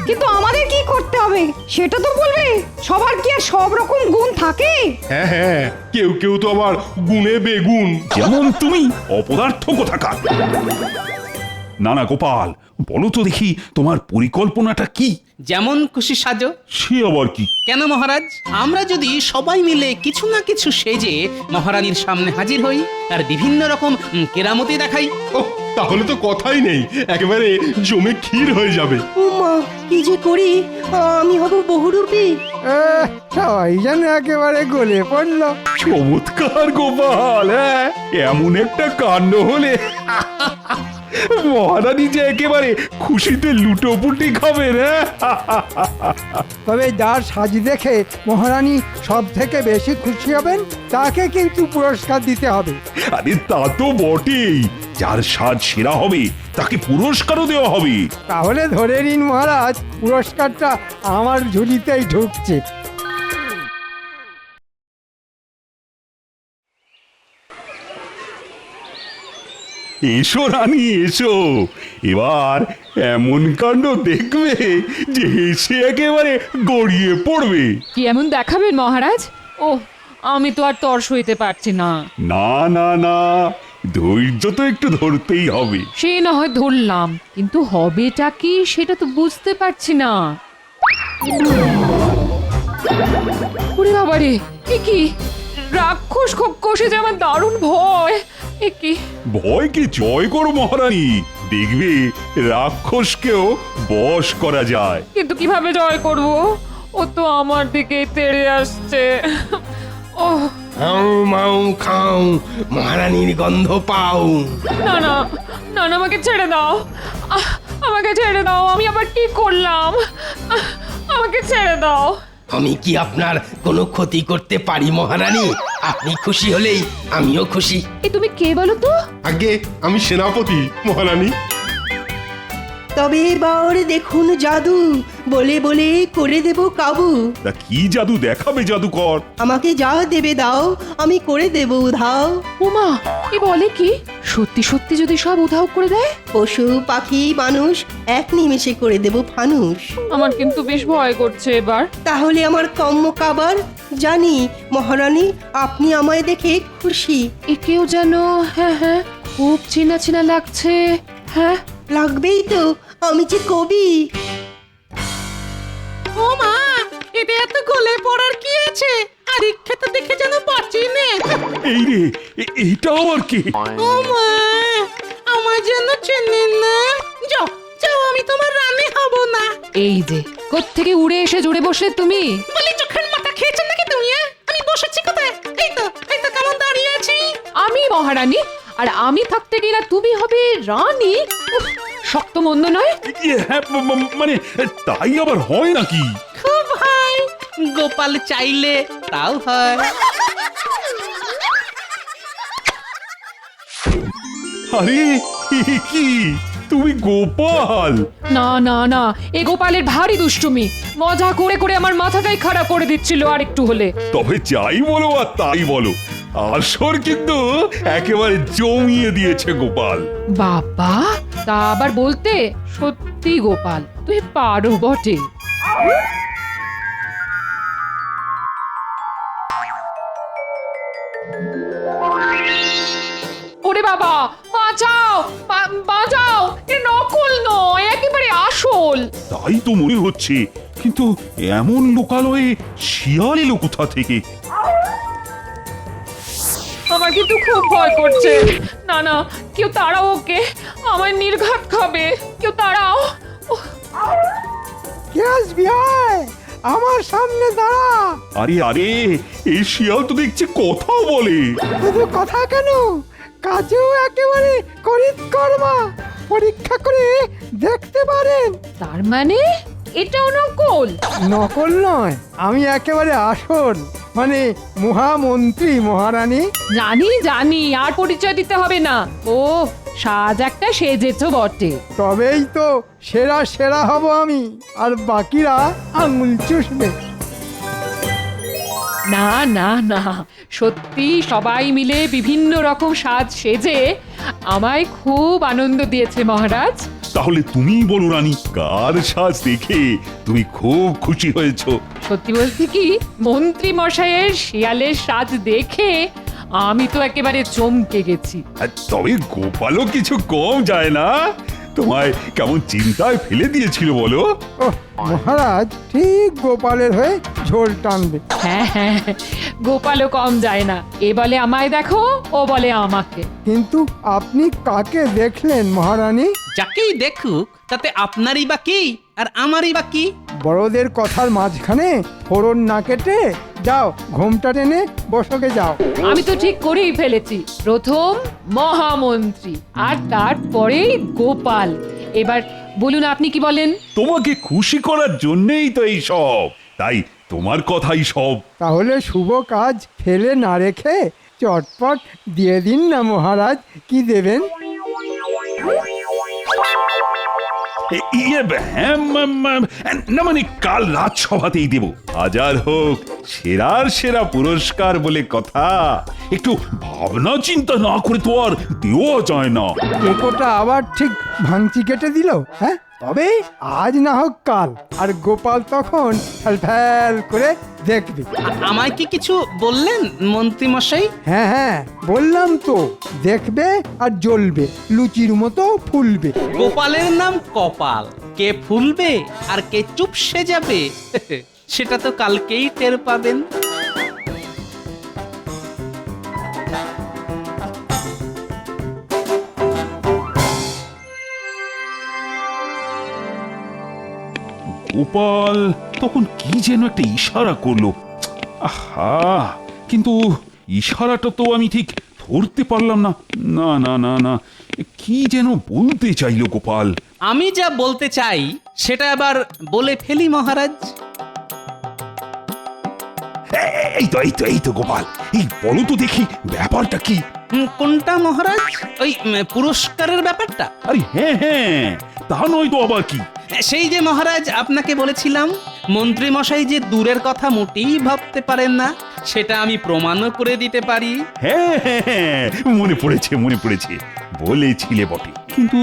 F: কিন্তু আমাদের কি করতে হবে সেটা তো বলবে। সবার কি আর সব রকম গুণ থাকে?
G: হ্যাঁ হ্যাঁ, কেউ কেউ তো আবার গুণে বেগুন।
A: যেমন তুমি, অপদার্থ কোথাকার। না না গোপাল, বলো তো দেখি তোমার পরিকল্পনাটা কি?
B: যেমন খুশি সাজো।
A: সে আবার কি?
B: কেন মহারাজ, আমরা যদি সবাই মিলে কিছু না কিছু সেজে মহারানীর সামনে হাজির হই আর বিভিন্ন রকম কেরামতি দেখাই।
G: ও, তাহলে তো কথাই নেই, একেবারে জমে ক্ষীর হয়ে যাবে।
D: ও মা, কি যে করি, আমি হব বহুরূপী।
C: সবাই যেন একেবারে গলে পড়লো।
A: চমৎকার গোপাল, হ্যাঁ এমন একটা কাণ্ড হলে মহারানী যে একেবারে খুশিতে লুটোপুটি খাবেন।
C: তবে যার সাজ দেখে মহারানী সব থেকে বেশি খুশি হবেন, তাকে কিন্তু পুরস্কার দিতে হবে।
A: আরে তা তো বটেই, যার সাজ সেরা হবে তাকে পুরস্কারও দেওয়া হবে।
C: তাহলে ধরে নিন মহারাজ, পুরস্কারটা আমার ঝুলিতেই ঢুকছে।
A: এসো রানী এসো, এবার এমন কাণ্ড দেখবে যে হেসে একেবারে গড়িয়ে পড়বে।
H: কি এমন দেখাবেন মহারাজ? ও, আমি তো আর তর সইতে পারছি না।
A: না না না, ধৈর্য তো একটু ধরতেই হবে।
H: সে না হয় ধরলাম, কিন্তু হবেটা কি সেটা তো বুঝতে পারছি না। ওরে বাবারে, এ কি রাক্ষস কষে যে আমার দারুণ ভয়। এ কি
A: ভয়কে জয় করো মহারানী, দেখবে রাক্ষসকেও বশ করা যায়।
H: কিন্তু কিভাবে জয় করব? ও তো আমার দিকে তেড়ে আসছে। ও
G: হাউ মাউ খাও, মহারানীর গন্ধ পাও।
H: না না না না, আমাকে ছেড়ে দাও, আমাকে ছেড়ে দাও। আমি আবার কি করলাম? আমাকে ছেড়ে দাও।
G: আমি কি আপনার কোনো ক্ষতি করতে পারি মহারানী? আপনি খুশি হলেই আমিও খুশি।
H: এ তুমি কে বলো তো?
G: আগে আমি সেনাপতি মহারানী।
D: তবে এবার দেখুন জাদু, বলে বলে করে দেব কাবু।
A: তা কি জাদু দেখাবে জাদুকর?
D: আমাকে যা দেবে দাও, আমি করে দেব উধাও।
H: উমা, এ বলে কি? সত্যি সত্যি যদি সব উধাও করে দেয়?
D: পশু পাখি মানুষ এক নিমেষে করে দেব ফানুষ।
H: আমার কিন্তু বেশ ভয় করছে এবার।
D: তাহলে আমার কম্ম কাবার, জানি মহারানী আপনি আমায় দেখে খুশি।
H: একেও যেন হ্যাঁ হ্যাঁ খুব চেনা চেনা লাগছে। হ্যাঁ
D: লাগবেই তো, আমি যে কবি।
J: ও মা, এতে এত গলে পড়ার কি আছে? আর ইচ্ছেটা দেখে যেন বাঁচি নে।
A: এই রে, এইটা আবার কি?
J: ও মা, আমার জন্য চেনেন না? যাও যাও, আমি তোমার রানী হব না।
H: এই যে কোত্থেকে উড়ে এসে জুড়ে বসলে তুমি?
J: বলি চোখের মাথা খেয়েছেন নাকি তুমি? আমি বসেছি কোথায়? এই তো কেমন দাঁড়িয়ে আছি।
H: আমি মহারানী, আর আমি থাকতে গেলে তুমি হবে রানী? উফ, শক্ত মন্দ নয়।
A: হ্যাঁ, মানে তাই আবার হয় নাকি?
J: খুব হয়,
B: গোপাল চাইলে তাও হয়।
A: আরে এ কি, তুমি গোপাল?
H: না না না, এ গোপালের ভারী দুষ্টুমি। মজা করে করে আমার মাথাটাই খারাপ করে দিচ্ছিল আর একটু হলে।
A: তবে যাই বলো আর তাই বলো, আসর কিন্তু একেবারে জমিয়ে দিয়েছে গোপাল।
H: বাবা, তা আবার বলতে? সত্যি গোপাল, তুই পারো বটে। ওরে বাবা, বাঁচাও বাঁচাও, এ নকল নয়, একেবারে আসল।
A: তাই তো মনে হচ্ছে, কিন্তু এমন লোকালয়ে শিয়াল এলো কোথা থেকে?
H: আমার কিন্তু খুব ভয় করছে। না না, কেউ তাড়াও ওকে, আমার নির্ঘাত খাবে। কেউ তাড়াও।
C: কে আসবি? আয় আমার সামনে দাঁড়া।
A: আরে আরে, এই শিয়াল তো দেখছি কথাও বলে।
C: শুধু কথা কেন, কাজেও একেবারে করিতকর্মা। পরীক্ষা করে দেখতে পারেন।
H: তার মানে এটাও নকল?
C: নকল নয়, আমি একেবারে আসল, মানে মহামন্ত্রী মহারানী।
H: জানি জানি, আর পরিচয় দিতে হবে না। ও সাজ একটা সেজেছ বটে।
C: তবেই তো সেরা সেরা হব আমি, আর বাকিরা আঙুল চুষবে।
H: না না না, সত্যি সবাই মিলে বিভিন্ন রকম সাজ সেজে আমায় খুব আনন্দ দিয়েছে মহারাজ।
A: তাহলে তুমি বলো রানী, কার সাজ দেখে তুমি খুব খুশি হয়েছো?
H: সত্যি বলছি কি, মন্ত্রী মশাইয়ের শিয়ালের সাজ দেখে আমি তো একেবারে চমকে গেছি।
A: আর তবে গোপালও কিছু কম যায় না। তোমায় কেমন চিন্তায় ফেলে দিয়েছিল বলো?
C: ওহ, মহারাজ ঠিক গোপালের হয়ে ঝোল টানবে।
H: হ্যাঁ হ্যাঁ, গোপালও কম যায় না। এ বলে আমায় দেখো, ও বলে আমাকে।
C: কিন্তু আপনি কাকে দেখলেন মহারানী?
B: যাকেই দেখুক তাতে আপনারই বা কি আর আমারই বা কি?
C: বড়দের কথার মাঝখানে ফোড়ন না কেটে যাও, ঘোমটা টেনে বসকে যাও।
H: আমি তো ঠিক করেই ফেলেছি, প্রথম মহামন্ত্রী আর তারপরেই গোপাল। এবার বলুন আপনি কি বলেন?
A: তোমাকে খুশি করার জন্যই তো এই সব, তাই তোমার কথাই সব।
C: তাহলে শুভ কাজ ফেলে না রেখে চটপট দিয়ে দিন না মহারাজ, কি দেবেন?
A: হ্যাঁ, না মানে কাল রাজসভাতেই দেব। হাজার হোক সেরার সেরা পুরস্কার বলে কথা, একটু ভাবনা চিন্তা না করে তো আর দেওয়া যায় না।
C: টেকোটা আবার ঠিক ভাঙচি কেটে দিল। হ্যাঁ, তবে আজ না হোক কাল, আর গোপাল তখন ফ্যাল করে দেখবে।
B: আমায় কি কিছু বললেন মন্ত্রী মশাই?
C: হ্যাঁ হ্যাঁ, বললাম তো, দেখবে আর জ্বলবে, লুচির মতো ফুলবে।
B: গোপালের নাম কপাল, কে ফুলবে আর কে চুপসে যাবে সেটা তো কালকেই টের পাবেন।
A: গোপাল তখন কি যেন একটা ইশারা করলো। আহা, কিন্তু ইশারাটা তো আমি ঠিক ধরতে পারলাম না। না না না না, কি যেন বলতে চাইলো গোপাল।
B: আমি যা বলতে চাই সেটা আবার বলে ফেলি মহারাজ।
A: এই তো গোপাল, এই বলো তো দেখি ব্যাপারটা কি?
B: কোনটা মহারাজ? ওই পুরস্কারের ব্যাপারটা?
A: আরে হ্যাঁ হ্যাঁ, তা নয় তো আবার কি?
B: সেই যে মহারাজ আপনাকে বলেছিলাম মন্ত্রী মশাই যে দূরের কথা মোটেই ভাবতে পারেন না, সেটা আমি প্রমাণও করে দিতে পারি।
A: হ্যাঁ হ্যাঁ হ্যাঁ, মনে পড়েছে, বলেছিলে বটে, কিন্তু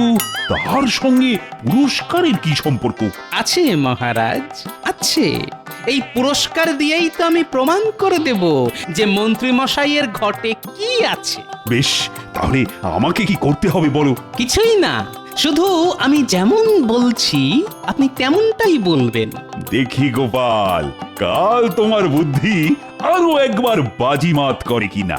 A: তার সঙ্গে পুরস্কারের কি সম্পর্ক?
B: আছে মহারাজ, আছে। এই পুরস্কার দিয়েই তো আমি প্রমাণ করে দেব যে মন্ত্রী মশাইয়ের ঘটে কি আছে।
A: বেশ, তাহলে আমাকে কি করতে হবে বলো?
B: কিছুই না, শুধু আমি যেমন বলছি আপনি তেমনটাই বলবেন।
A: দেখি গোপাল, কাল তোমার বুদ্ধি আরো একবার বাজিমাত করে কিনা।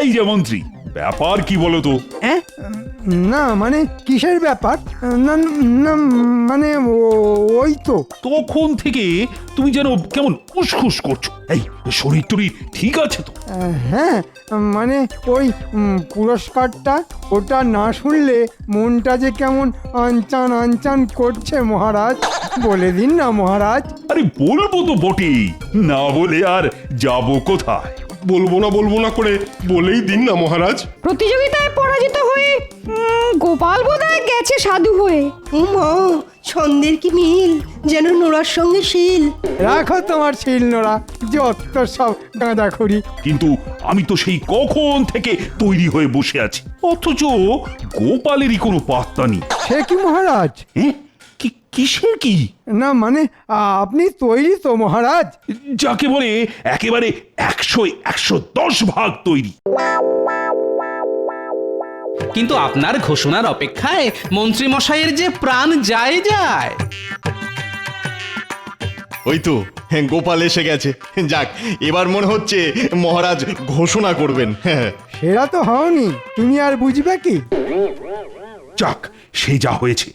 A: এই যে মন্ত্রী, ব্যাপার কি বলো তো?
C: না মানে কিসের ব্যাপার? না না, মানে ওই তো
A: তখন থেকে তুমি যেন কেমন উসখুস করছো। এই শরীর টরীর ঠিক আছে তো?
C: হ্যাঁ, মানে ওই পুরস্কারটা, ওটা না শুনলে মনটা যে কেমন আনচান আনচান করছে মহারাজ, বলে দিন না মহারাজ।
A: আরে বলবো তো বটেই, না বলে আর যাবো কোথায়?
G: বলবো না করে বলেই দিন না মহারাজ।
F: প্রতিযোগিতায় পরাজিত হয়ে গোপাল বোধহয় গেছে সাধু হয়ে।
D: ও মা, ছন্দের কি মিল, যেন নোড়ার সঙ্গে শিল।
C: রাখো তোমার শিল নোড়া, যত সব গাঁদাখড়ি।
A: কিন্তু আমি তো সেই কখন থেকে তৈরি হয়ে বসে আছি, অথচ গোপালেরই কোনো পাত্তা নেই।
C: সে কি মহারাজ?
A: কিসের কি?
C: না মানে আপনি তৈরি তো মহারাজ?
A: যাকে বলে একেবারে 100-110 ভাগ তৈরি।
B: কিন্তু আপনার ঘোষণার অপেক্ষায় মন্ত্রী মশাইয়ের যে প্রাণ যায়।
L: ওই তো গোপাল এসে গেছে। যাক, এবার মনে হচ্ছে মহারাজ ঘোষণা করবেন। হ্যাঁ,
C: সেটা তো হওনি, তুমি আর বুঝবে কি?
A: যাক, সে যা হয়েছে,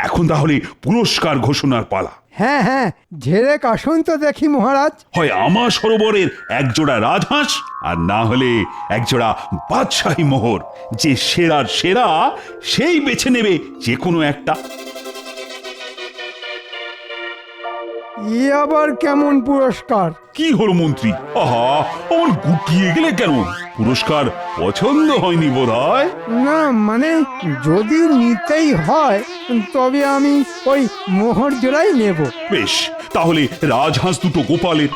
A: এখন তাহলে পুরস্কার ঘোষণার পালা।
C: হ্যাঁ হ্যাঁ, ঝেড়ে কাশুন তো দেখি মহারাজ।
A: হয় আমার সরোবরের একজোড়া রাজহাঁস, আর না হলে একজোড়া বাদশাহী মোহর। যে সেরার সেরা সেই বেছে নেবে যে কোনো একটা।
C: ই আবার কেমন পুরস্কার?
A: কি হলো মন্ত্রী, আহা আমার গুটিয়ে গেলে কেন? পুরস্কার পছন্দ হয়নি বোধহয়?
C: না মানে, যদি নিতেই হয় তবে আমি ওই মোহর জোড়াই নেব।
A: বেশ, তাহলে রাজহাঁস দুটো গোপালের।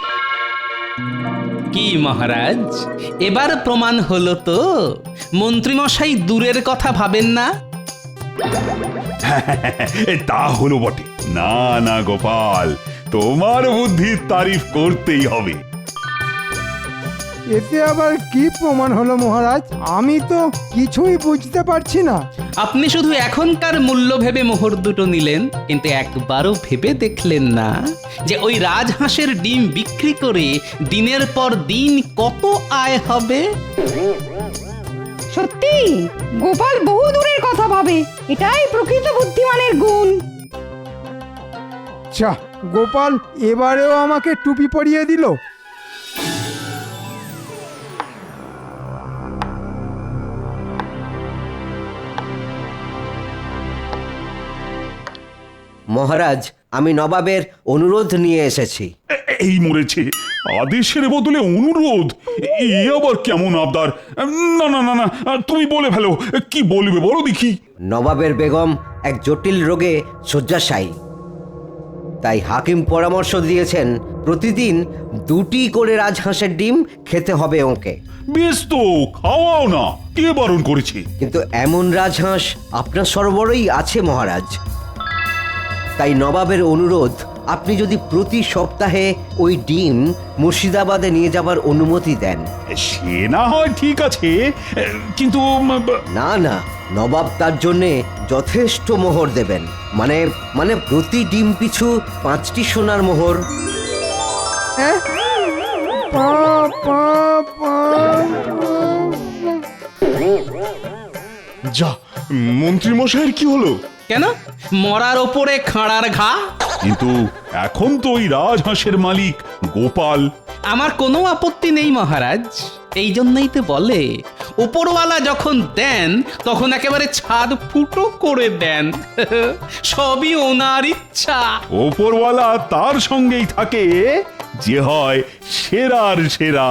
B: কি মহারাজ, এবার প্রমাণ হলো তো মন্ত্রীমশাই দূরের কথা ভাবেন না।
A: তা হলো বটে। না না গোপাল, তোমার বুদ্ধির তারিফ করতেই হবে।
C: এতে আবার কি প্রমাণ হলো মহারাজ? আমি তো কিছুই বুঝতে পারছি না।
B: আপনি শুধু এখনকার মূল্য ভেবে মোহর দুটো নিলেন, কিন্তু একবারও ভেবে দেখলেন না যে ওই রাজহাঁসের ডিম বিক্রি করে দিনের পর দিন কত আয় হবে।
F: সত্যি গোপাল বহু দূরের কথা ভাবে, এটাই প্রকৃত বুদ্ধিমানের গুণ।
C: চা, গোপাল এবারেও আমাকে টুপি পরিয়ে দিল।
M: মহারাজ, আমি নবাবের অনুরোধ নিয়ে এসেছি।
A: এই মরেছে, আদেশের বদলে অনুরোধ? এ আবার কেমন আবদার? না না না না, তুমি বলে ফেলো, কি বলবে বলো দেখি।
M: নবাবের বেগম এক জটিল রোগে শয্যাশায়ী, তাই হাকিম পরামর্শ দিয়েছেন প্রতিদিন 2টি করে রাজহাঁসের ডিম খেতে হবে ওকে।
A: বেশ তো, খাওয়াও না, কে বারণ করেছে?
M: কিন্তু এমন রাজহাঁস আপনার সরবরাহই আছে মহারাজ। তাই নবাবের অনুরোধ, আপনি যদি প্রতি সপ্তাহে ওই ডিম মুর্শিদাবাদে নিয়ে যাবার অনুমতি দেন।
A: সে না হয় ঠিক আছে, কিন্তু
M: না না, নবাব তার জন্যে যথেষ্ট মোহর দেবেন। মানে প্রতি ডিম পিছু 5টি সোনার মোহর।
C: হ্যাঁ? পা, পা, পা।
L: যা, মন্ত্রী মশাইয়ের কি হলো?
B: কেন, মরার ওপরে খাঁড়ার ঘা?
A: কিন্তু এখন তো ওই রাজহাঁসের মালিক গোপাল।
B: আমার কোনো আপত্তি নেই মহারাজ, এই জন্যই তো বলে উপরওয়ালা যখন দেন তখন একেবারে ছাদ ফুটো করে দেন। সবই ওনার ইচ্ছা।
A: ওপরওয়ালা তার সঙ্গেই থাকে যে হয় সেরার সেরা।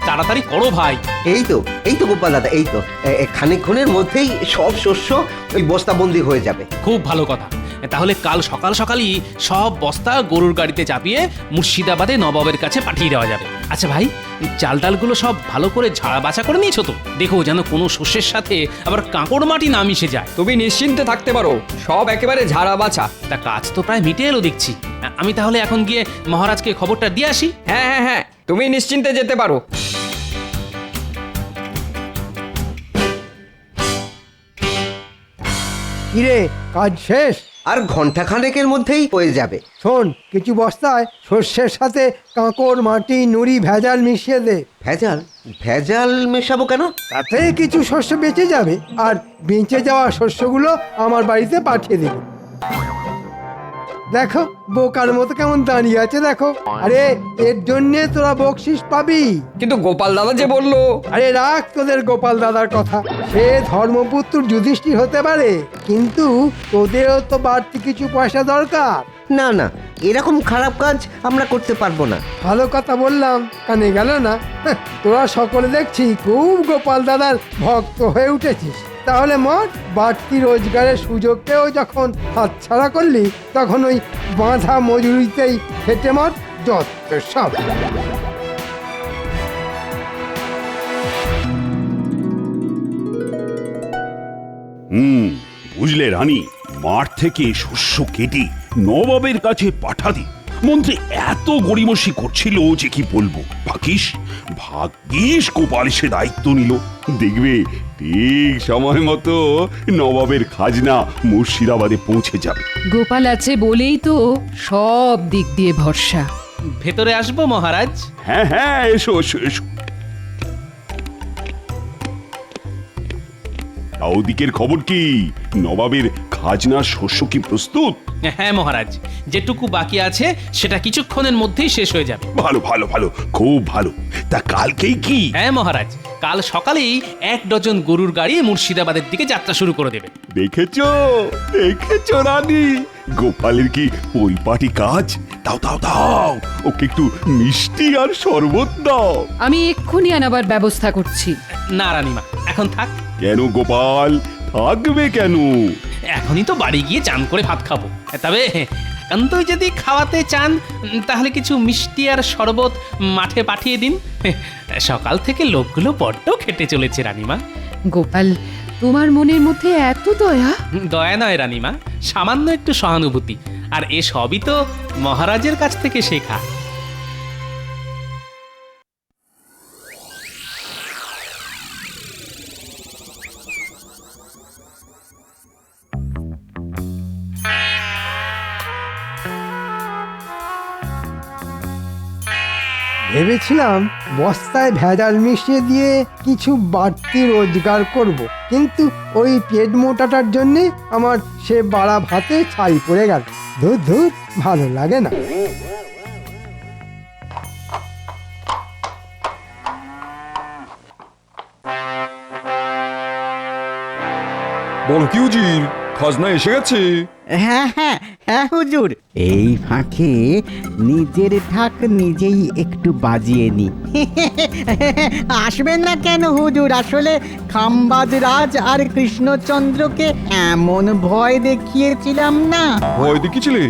B: তাড়াতাড়ি করো ভাই।
M: এই তো গোপাল দাদা, এই তো খানিকক্ষণের মধ্যেই সব শস্য ওই বস্তাবন্দি হয়ে যাবে।
B: খুব ভালো কথা। তাহলে কাল সকাল সকালই সব বস্তা গরুর গাড়িতে চাপিয়ে মুর্শিদাবাদে নবাবের কাছে পাঠিয়ে দেওয়া যাবে। আচ্ছা ভাই, চাল ডালগুলো সব ভালো করে ঝাড়া বাছা করে নিয়েছো তো? দেখো যেন কোনো শস্যের সাথে আবার কাঁকড় মাটি না মিশে যায়।
N: তুমি নিশ্চিন্তে থাকতে পারো, সব একেবারে ঝাড়া বাছা।
B: তা কাজ তো প্রায় মিটে এলো দেখছি। আমি তাহলে এখন গিয়ে মহারাজকে খবরটা দিয়ে আসি।
N: হ্যাঁ হ্যাঁ হ্যাঁ, তুমি নিশ্চিন্তে যেতে পারো।
C: কিরে, কাজ শেষ?
M: আর ঘন্টাখানেকের মধ্যেই হয়ে যাবে।
C: শোন, কিছু বস্তায় শস্যের সাথে কাঁকড়, মাটি, নুড়ি ভেজাল মিশিয়ে দে।
M: ভেজাল মেশাবো কেন?
C: তাতে কিছু শস্য বেঁচে যাবে, আর বেঁচে যাওয়া শস্যগুলো আমার বাড়িতে পাঠিয়ে দেব। দেখো বোকার মতো কেমন দাঁড়িয়ে আছে দেখো। আরে এর জন্যে তোরা বকশিস পাবি।
N: কিন্তু গোপাল দাদা যে বললো।
C: আরে রাখ তোদের গোপাল দাদার কথা, সে ধর্মপুত্র যুধিষ্ঠির হতে পারে, কিন্তু তোদেরও তো বাড়তি কিছু পয়সা দরকার।
M: না না, এরকম খারাপ কাজ আমরা করতে পারবো না।
C: ভালো কথা বললাম, কানে গেল না? তোরা সকলে দেখছি খুব গোপাল দাদার ভক্ত হয়ে উঠেছিস। তাহলে মঠ, বাড়তি রোজগারের সুযোগকেও যখন হাতছাড়া করলি, তখন ওই বাঁধা মজুরিতেই খেটে মঠ, যত সব।
A: বুঝলে রানী, মাঠ থেকে শস্য কেটে নবাবের কাছে পাঠাতে মন্ত্রী এত গড়িমসি করছিল যে কি বলবো। ভাগ্যিস গোপাল সে দায়িত্ব নিল। দেখবে ঠিক সময় মতো নবাবের খাজনা মুর্শিদাবাদে পৌঁছে যাবে।
F: গোপাল আছে বলেই তো সব দিক দিয়ে ভরসা।
B: ভেতরে আসবো মহারাজ?
A: হ্যাঁ হ্যাঁ, এসো এসো এসো। তা ওদিকের খবর কি? নবাবের খাজনার শস্য কি প্রস্তুত?
B: হ্যাঁ মহারাজ, যেটুকু বাকি আছে সেটা কিছুক্ষণের মধ্যেই শেষ হয়ে যাবে।
A: ভালো ভালো ভালো, খুব ভালো। তা কালকেই কি?
B: হ্যাঁ মহারাজ, কাল সকালেই 1 ডজন গরুর গাড়ি মুর্শিদাবাদের দিকে যাত্রা শুরু করে দেবে।
A: দেখেছো দেখেছো রানী, গোপালের কি পরিপাটি কাজ। দাও দাও দাও, ওকে একটু মিষ্টি আর শরবত দাও।
F: আমি এক্ষুনি আনাবার ব্যবস্থা করছি।
B: না রানীমা, এখন থাক।
A: কেন গোপাল, থাকবে কেন?
B: এখনই তো বাড়ি গিয়ে চান করে ভাত খাবো। তবে একান্তই যদি খাওয়াতে চান তাহলে কিছু মিষ্টি আর শরবত মাঠে পাঠিয়ে দিন। সকাল থেকে লোকগুলো বড্ড খেটে চলেছে রানীমা।
F: গোপাল, তোমার মনের মধ্যে এত দয়া?
B: দয়া নয় রানীমা, সামান্য একটু সহানুভূতি। আর এ সবই তো মহারাজের কাছ থেকে শেখা।
C: ভেবেছিলাম বস্তায় ভেজাল মিশিয়ে দিয়ে কিছু বাড়তি রোজগার করব, কিন্তু ওই পেট মোটাটার জন্যে আমার সে বাড়া ভাতে ছাই পড়ে গেল। ধুর ধুর, ভালো লাগে না।
O: বল কি উজির, খাজনা এসে গেছে?
P: হ্যাঁ হ্যাঁ হ্যাঁ হুজুর, এই ফাঁকে নিজের ঢাক নিজেই একটু বাজিয়ে নি। আসবেন না কেন হুজুর, আসলে খাম্বাজ রাজ আর কৃষ্ণচন্দ্রকে এমন ভয় দেখিয়েছিলাম না।
O: ভয় দেখিয়েছিলে?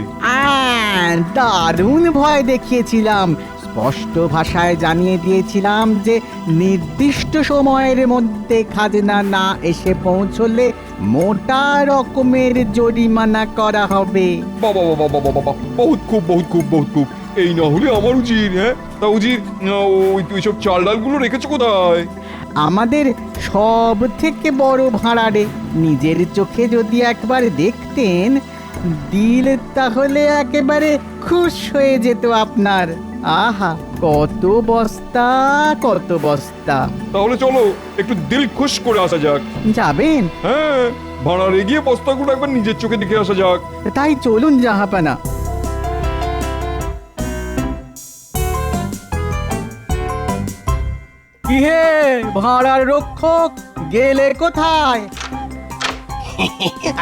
P: দারুণ ভয় দেখিয়েছিলাম। স্পষ্ট ভাষায় জানিয়ে দিয়েছিলাম যে নির্দিষ্ট সময়ের মধ্যে খাজনা না এসে পৌঁছলে মোটা রকমের জরিমানা করা হবে।
O: বাবা বাবা বাবা বাবা, বহুত খুব বহুত খুব বহুত খুব। এই না হলে আমার উজির। হ্যাঁ তা উজির, ওই তুই সব চাল ডালগুলো রেখেছো কোথায়?
P: আমাদের সব থেকে বড় ভাড়ারে, নিজের চোখে যদি একবার দেখতেন দিল তাহলে একেবারে খুশ হয়ে যেত আপনার। আহা, কত বস্তা কত বস্তা।
O: তাহলে চলো একটু দিল খুশ করে আসা যাক।
P: যাবেন?
O: হ্যাঁ, ভাড়ারে গিয়ে বস্তাগুলো একবার নিজের চোখে দেখে আসা যাক।
P: তাই চলুন জাহাপানা। কি হে ভাড়ার রক্ষক, গেলে কোথায়?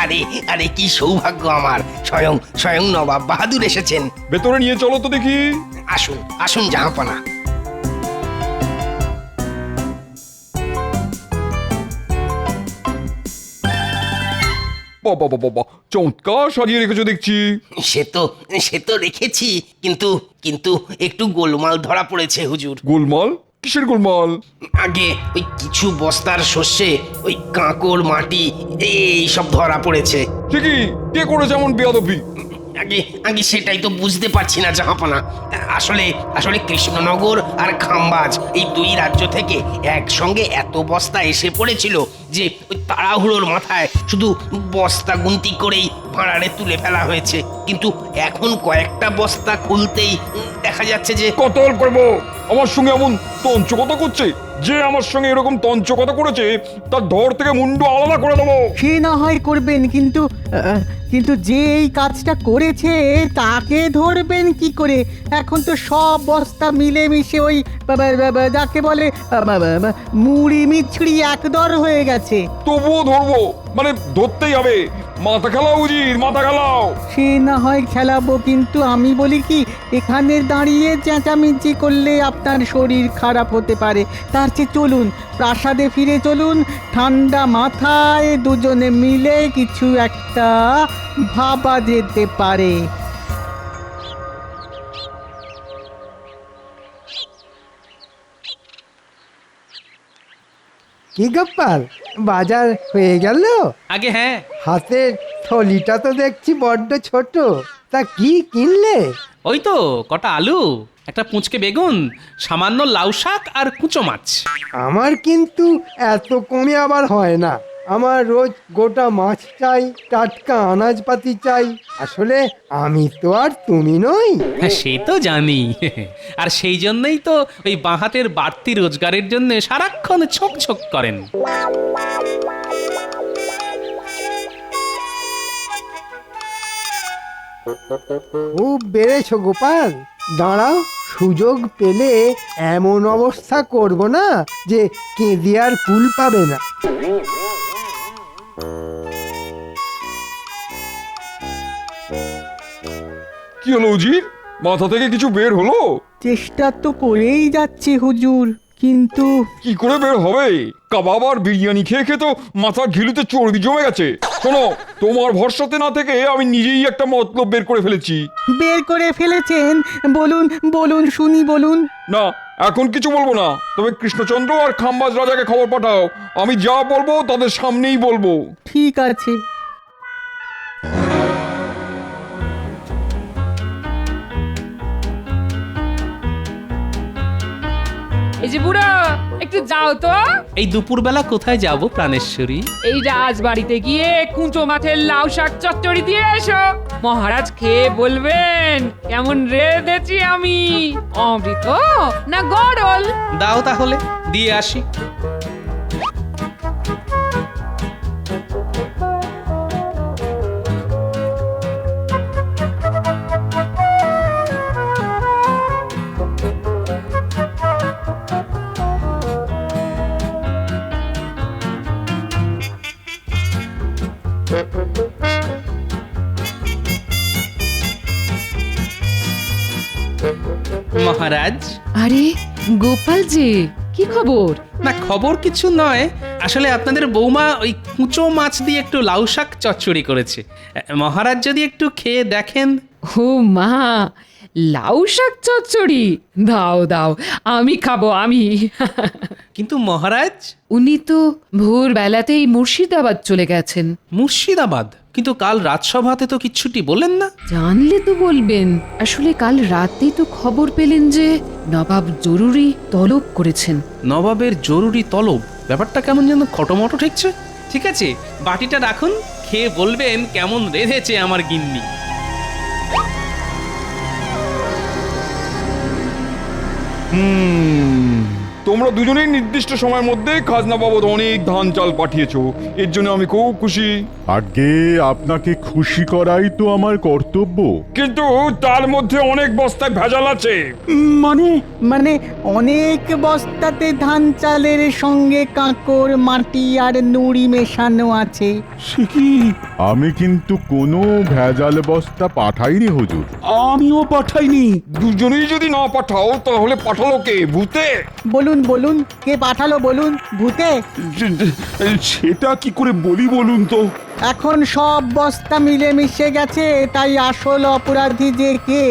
Q: আরে আরে, কি সৌভাগ্য আমার, স্বয়ং স্বয়ং নবাব বাহাদুর এসেছেন।
O: ভেতরে নিয়ে চলো তো দেখি।
Q: আসুন আসুন জাহাপনা।
O: বাবা বাবা বাবা, চমৎকার সাজিয়ে রেখেছো দেখছি।
Q: সে তো রেখেছি, কিন্তু কিন্তু একটু গোলমাল ধরা পড়েছে হুজুর।
O: গোলমাল? কিসের গোলমাল?
Q: আগে ওই কিছু বস্তার শস্যে ওই কাঁকড় মাটি এই সব ধরা পড়েছে।
O: ঠিকই, কে করেছে এমন বেয়াদবি?
Q: আগে আগে সেটাই তো বুঝতে পারছি না জাহাপনা। আসলে আসলে কৃষ্ণনগর আর খাম্বাজ এই দুই রাজ্য থেকে একসঙ্গে এত বস্তা এসে পড়েছিল যে ওই তাড়াহুড়োর মাথায় শুধু বস্তা গুনতি করেই ভাড়ারে তুলে ফেলা হয়েছে। কিন্তু এখন কয়েকটা বস্তা খুলতেই দেখা যাচ্ছে যে
O: কতল করবো। আমার সঙ্গে এমন তঞ্চকতা করছে, যে আমার সঙ্গে এরকম তঞ্চকতা করেছে তার ধর থেকে মুন্ডু আলাদা করে দেবো।
P: সে না হয় করবেন, কিন্তু কিন্তু যে এই কাজটা করেছে তাকে ধরবেন কি করে? এখন তো সব বস্তা মিলেমিশে ওই যাকে বলে মুড়ি মিছড়ি একদর হয়ে গেছে।
O: তবুও ধরবো, মানে ধরতেই হবে। মাথা খেলাও উজির, মাথা খেলাও।
P: সে না হয় খেলাবো, কিন্তু আমি বলি কি, এখানে দাঁড়িয়ে চেঁচামেচি করলে আপনার শরীর খারাপ হতে পারে। তার চেয়ে চলুন প্রাসাদে ফিরে চলুন, ঠান্ডা মাথায় দুজনে মিলে কিছু একটা ভাবা যেতে পারে।
C: কি গোপাল, বাজার হয়ে গেল?
B: আগে হ্যাঁ।
C: হাতের থলিটা তো দেখছি বড্ড ছোট, তা কি কিনলে?
B: ওই তো কটা আলু, একটা পুঁচকে বেগুন, সামান্য লাউ শাক আর কুচো মাছ।
C: আমার কিন্তু এত কমে আবার হয় না। আমার রোজ গোটা মাছ চাই, টাটকা আনাজপাতি চাই। আসলে আমি তো আর তুমি নই।
B: হ্যাঁ, সে তো জানি। আর সেই জন্যই তো ওই বাঁহাতের বাড়তি রোজগারের জন্য সারাক্ষণ ছোক ছোক করেন।
C: খুব বেড়েছ গোপাল। দাঁড়াও, সুযোগ পেলে এমন অবস্থা করব না যে কেঁদে আর কুল পাবে না।
O: কি হলো উজির, মাথা থেকে কিছু বের হলো?
P: চেষ্টা তো করেই যাচ্ছি হুজুর, কিন্তু
O: কি করে বের হবে? কাবাব আর বিরিয়ানি খেয়ে খেয়ে তো মাথার ঘিলুতে চর্বি জমে গেছে। শোনো, তোমার ভরসাতে না থেকে আমি নিজেই একটা মতলব বের করে ফেলেছি।
P: বের করে ফেলেছেন? বলুন বলুন শুনি, বলুন।
O: না, এখন কিছু বলবো না। তবে কৃষ্ণচন্দ্র আর খাম্বাজ রাজাকে খবর পাঠাও। আমি যা বলবো তাদের সামনেই বলবো।
P: ঠিক আছে।
H: এই যে বুড়ো, একটু যাও তো।
B: এই দুপুরবেলা কোথায় যাব প্রাণেশ্বরী?
H: এই রাজবাড়িতে গিয়ে কুঁচো মাছের লাউ শাক চচ্চড়ি দিয়ে এসো। মহারাজ খেয়ে বলবেন কেমন রেঁধেছি আমি। অমৃত না গড়ল?
B: দাও তাহলে, দিয়ে আসি। মহারাজ।
F: আরে গোপাল যে, কি খবর?
B: না, খবর কিছু নয়। আসলে আপনাদের বৌমা ওই কুঁচো মাছ দিয়ে একটু লাউ শাক চচ্চড়ি করেছে। মহারাজ যদি একটু খেয়ে দেখেন।
F: ও মা, লাউ শাক চচ্চড়ি? দাও দাও, আমি খাবো, আমি।
B: কিন্তু মহারাজ,
F: উনি তো ভোর বেলাতেই মুর্শিদাবাদ চলে গেছেন।
B: মুর্শিদাবাদ? কিন্তু কাল রাজসভাতে তো কিচ্ছুটি বললেন না।
F: জানলে তো বলবেন। আসলে কাল রাতেই তো খবর পেলেন যে নবাব জরুরি তলব করেছেন।
B: নবাবের জরুরি তলব? ব্যাপারটা কেমন যেন খটোমটো ঠেকছে। ঠিক আছে, বাটিটা রাখুন, খেয়ে বলবেন কেমন রেঁধেছে আমার গিন্নি।
O: তোমরা দুজনেই নির্দিষ্ট সময়ের মধ্যে খাজনা বাবদ অনেক ধান চাল পাঠিয়েছো, এর জন্য আমি খুব খুশি।
R: আগে আপনাকে খুশি করাই তো আমার কর্তব্য।
O: কিন্তু তার মধ্যে অনেক বস্তায় ভেজাল আছে।
P: মানে অনেক বস্তাতে ধান চালের সঙ্গে কাঁকর, মাটি আর নুড়ি মেশানো আছে।
R: সে কি? আমি কিন্তু কোনো ভেজাল বস্তা পাঠাইনি হুজুর।
O: আমিও পাঠাইনি। দুজনেই যদি না পাঠাও তাহলে পাঠালো কে? ভূতে?
P: বলুন বলুন, কে পাঠালো বলুন? ভূতে?
R: সেটা কি করে বলি বলুন তো?
P: এখন সব বস্তা মিলে মিশে গেছে, তাই আসল অপরাধী যে কে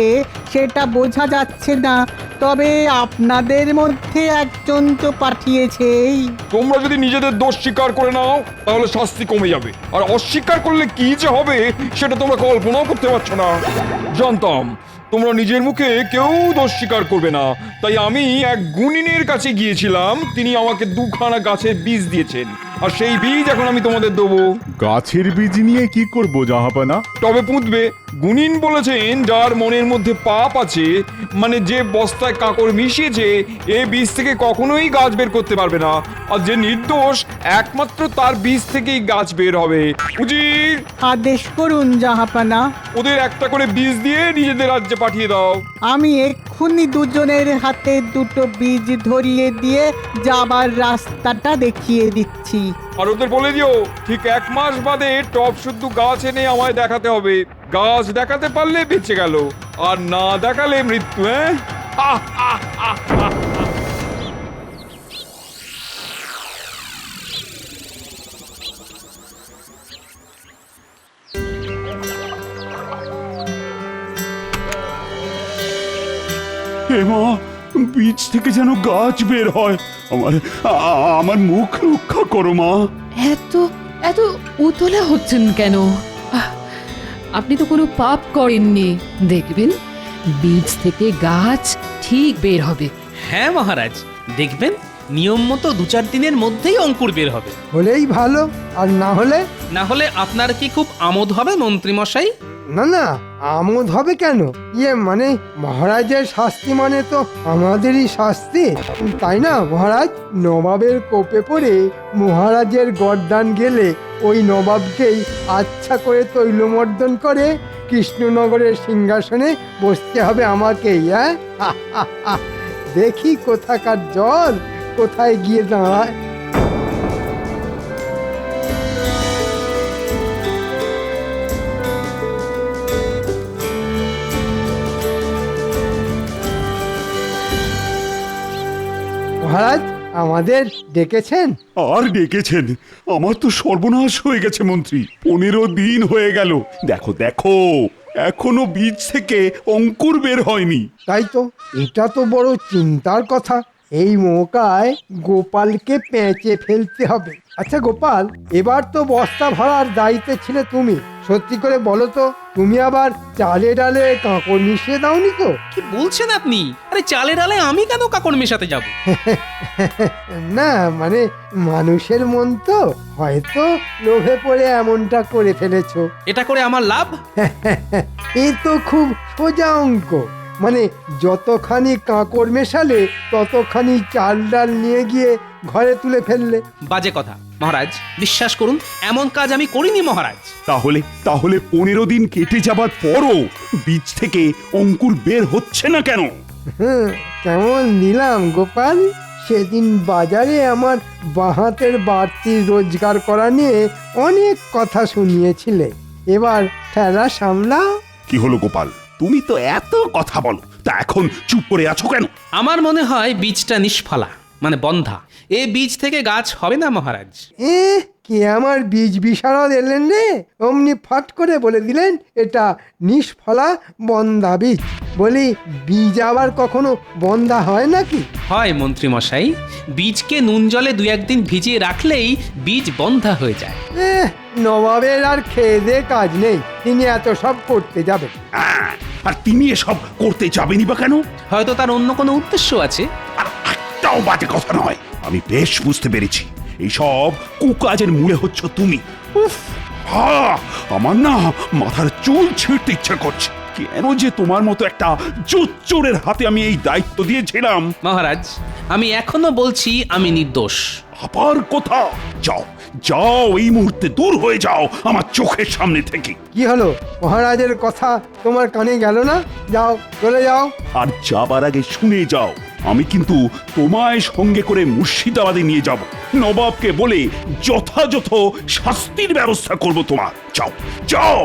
P: সেটা বোঝা যাচ্ছে না। তবে আপনাদের মধ্যে একজন তো পাঠিয়েছেই।
O: তোমরা যদি নিজেদের দোষ স্বীকার করে নাও তাহলে শাস্তি কমে যাবে, আর অস্বীকার করলে কি যে হবে সেটা তোমরা কল্পনাও করতে পারছো না। জানতাম তোমরা নিজের মুখে কেউ দোষ স্বীকার করবে না, তাই আমি এক গুণিনের কাছে গিয়েছিলাম। তিনি আমাকে দুখানা গাছের বীজ দিয়েছেন, আর সেই বীজ এখন আমি তোমাদের দেবো।
R: গাছের বীজ নিয়ে কি করব জাহাপানা?
O: তবে পুঁতবে। গুণিন বলেছেন যার মনের মধ্যে পাপ আছে, মানে যে বস্তায় কাকড় মিশিয়েছে, এই বীজ থেকে কখনোই গাছ বের করতে পারবে না। আর যে নির্দোষ, একমাত্র তার বীজ থেকেই গাছ বের হবে। উজির,
P: আদেশ করুন জাহাপানা।
O: ওদের একটা করে বীজ দিয়ে নিজেদের রাজ্যে পাঠিয়ে দাও।
P: আমি এক্ষুনি দুজনের হাতে দুটো বীজ ধরিয়ে দিয়ে যাবার রাস্তাটা দেখিয়ে দিচ্ছি।
O: আর ওদের বলে দিও ঠিক 1 মাস বাদে টপ শুদ্ধ গাছ এনে আমায় দেখাতে হবে। গাছ দেখাতে পারলে বেঁচে গেল, আর না দেখালে মৃত্যু।
R: মা, বীজ থেকে যেন গাছ বের হয়। আমার মুখ রক্ষা করো মা।
F: এত এত উতলা হচ্ছেন কেন? আপনি তো কোনো পাপ করেননি। দেখবেন বীজ থেকে গাছ ঠিক বের হবে।
B: হ্যাঁ মহারাজ, দেখবেন নিয়ম মতো 2-4 দিনের মধ্যেই অঙ্কুর বের হবে।
C: হলেই ভালো, আর না হলে?
B: না হলে আপনার কি খুব আমোদ হবে মন্ত্রী মশাই?
C: না না, আমোদ হবে কেন? মানে মহারাজের শাস্তি মানে তো আমাদেরই শাস্তি, তাই না মহারাজ? নবাবের কোপে পড়ে মহারাজের গর্দান গেলে ওই নবাবকেই আচ্ছা করে তৈলমর্দন করে কৃষ্ণনগরের সিংহাসনে বসতে হবে আমাকেই। হ্যাঁ, দেখি কোথাকার জল কোথায় গিয়ে দাঁড়ায়। মহারাজ, আমাদের ডেকেছেন?
R: আর ডেকেছেন? আমার তো সর্বনাশ হয়ে গেছে মন্ত্রী। 15 দিন হয়ে গেল। দেখো দেখো, এখনো বীজ থেকে অঙ্কুর বের হয়নি।
C: তাই তো, এটা তো বড় চিন্তার কথা। এই মৌকায় গোপালকে পেঁচে ফেলতে হবে। আচ্ছা গোপাল, এবার তো বস্তা ভরার দায়িত্বে ছিলে তুমি। সত্যি করে বলো তো, তুমি আবার চালে ডালে কাঁকড় মিশিয়ে দাওনি তো?
B: কি বলছেন আপনি? আরে চালে ডালে আমি কেন কাকড় মেশাতে যাব?
C: না মানে মানুষের মন তো, হয়তো লোভে পড়ে এমনটা করে ফেলেছো।
B: এটা করে আমার লাভ?
C: এ তো খুব সোজা অঙ্ক। মানে যতখানি কাঁকড় মেশালে ততখানি চাল ডাল নিয়ে গিয়ে ঘরে তুলে ফেললে।
B: বাজে কথা মহারাজ, বিশ্বাস করুন এমন কাজ আমি করিনি মহারাজ।
R: তাহলে তাহলে 15 দিন কেটে যাবার পরও বীজ থেকে অঙ্কুর বের হচ্ছে না কেন?
C: কেমন নিলাম গোপাল? সেদিন বাজারে আমার বাহাতের বাড়তি রোজগার করা নিয়ে অনেক কথা শুনিয়েছিলে। এবার ঠেলা সামলাও।
R: কি হলো গোপাল, তুমি তো এত কথা বলো, তা এখন চুপ করে আছো কেন?
B: আমার মনে হয় বীজটা নিষ্ফলা, মানে বন্ধা। এই বীজ থেকে গাছ হবে না মহারাজ।
C: কে আমার বীজ বিশারদ এলেন রে? অমনি ফট করে বলে দিলেন এটা নিষ্ফলা বন্ধা বীজ। বলি, বীজ আবার কখনো বন্ধা হয় নাকি?
B: হয় মন্ত্রী মশাই, বীজকে নুন জলে 2-1 দিন ভিজিয়ে রাখলেই বীজ বন্ধা হয়ে যায়।
C: নবাবের আর খেয়ে দে কাজ নেই, তিনি এত সব করতে যাবেন।
R: আর তিনি এসব করতে যাবেনি বা কেন?
B: হয়তো তার অন্য কোনো উদ্দেশ্য আছে।
R: আর একটাও বাজে কথা নয়, আমি বেশ বুঝতে পেরেছি। এইসব কুকাজের মূলে হচ্ছে তুমি। উফ, আমার না মাথার চুল ছিঁড়তে ইচ্ছা করছে। কেন যে তোমার মতো একটা জোচ্চোরের হাতে আমি এই দায়িত্ব দিয়েছিলাম।
B: মহারাজ, আমি এখনো বলছি আমি নির্দোষ।
R: আবার কোথা? যাও যাও, এই মুহূর্তে দূর হয়ে যাও আমার চোখের সামনে থেকে।
C: কি হলো, মহারাজের কথা তোমার কানে গেল না? যাও, চলে যাও।
R: আর যাবার আগে শুনে যাও, আমি কিন্তু তোমায় সঙ্গে করে মুর্শিদাবাদে নিয়ে যাব। নবাবকে বলে যথাযথ শাস্তির ব্যবস্থা করব তোমার। যাও যাও।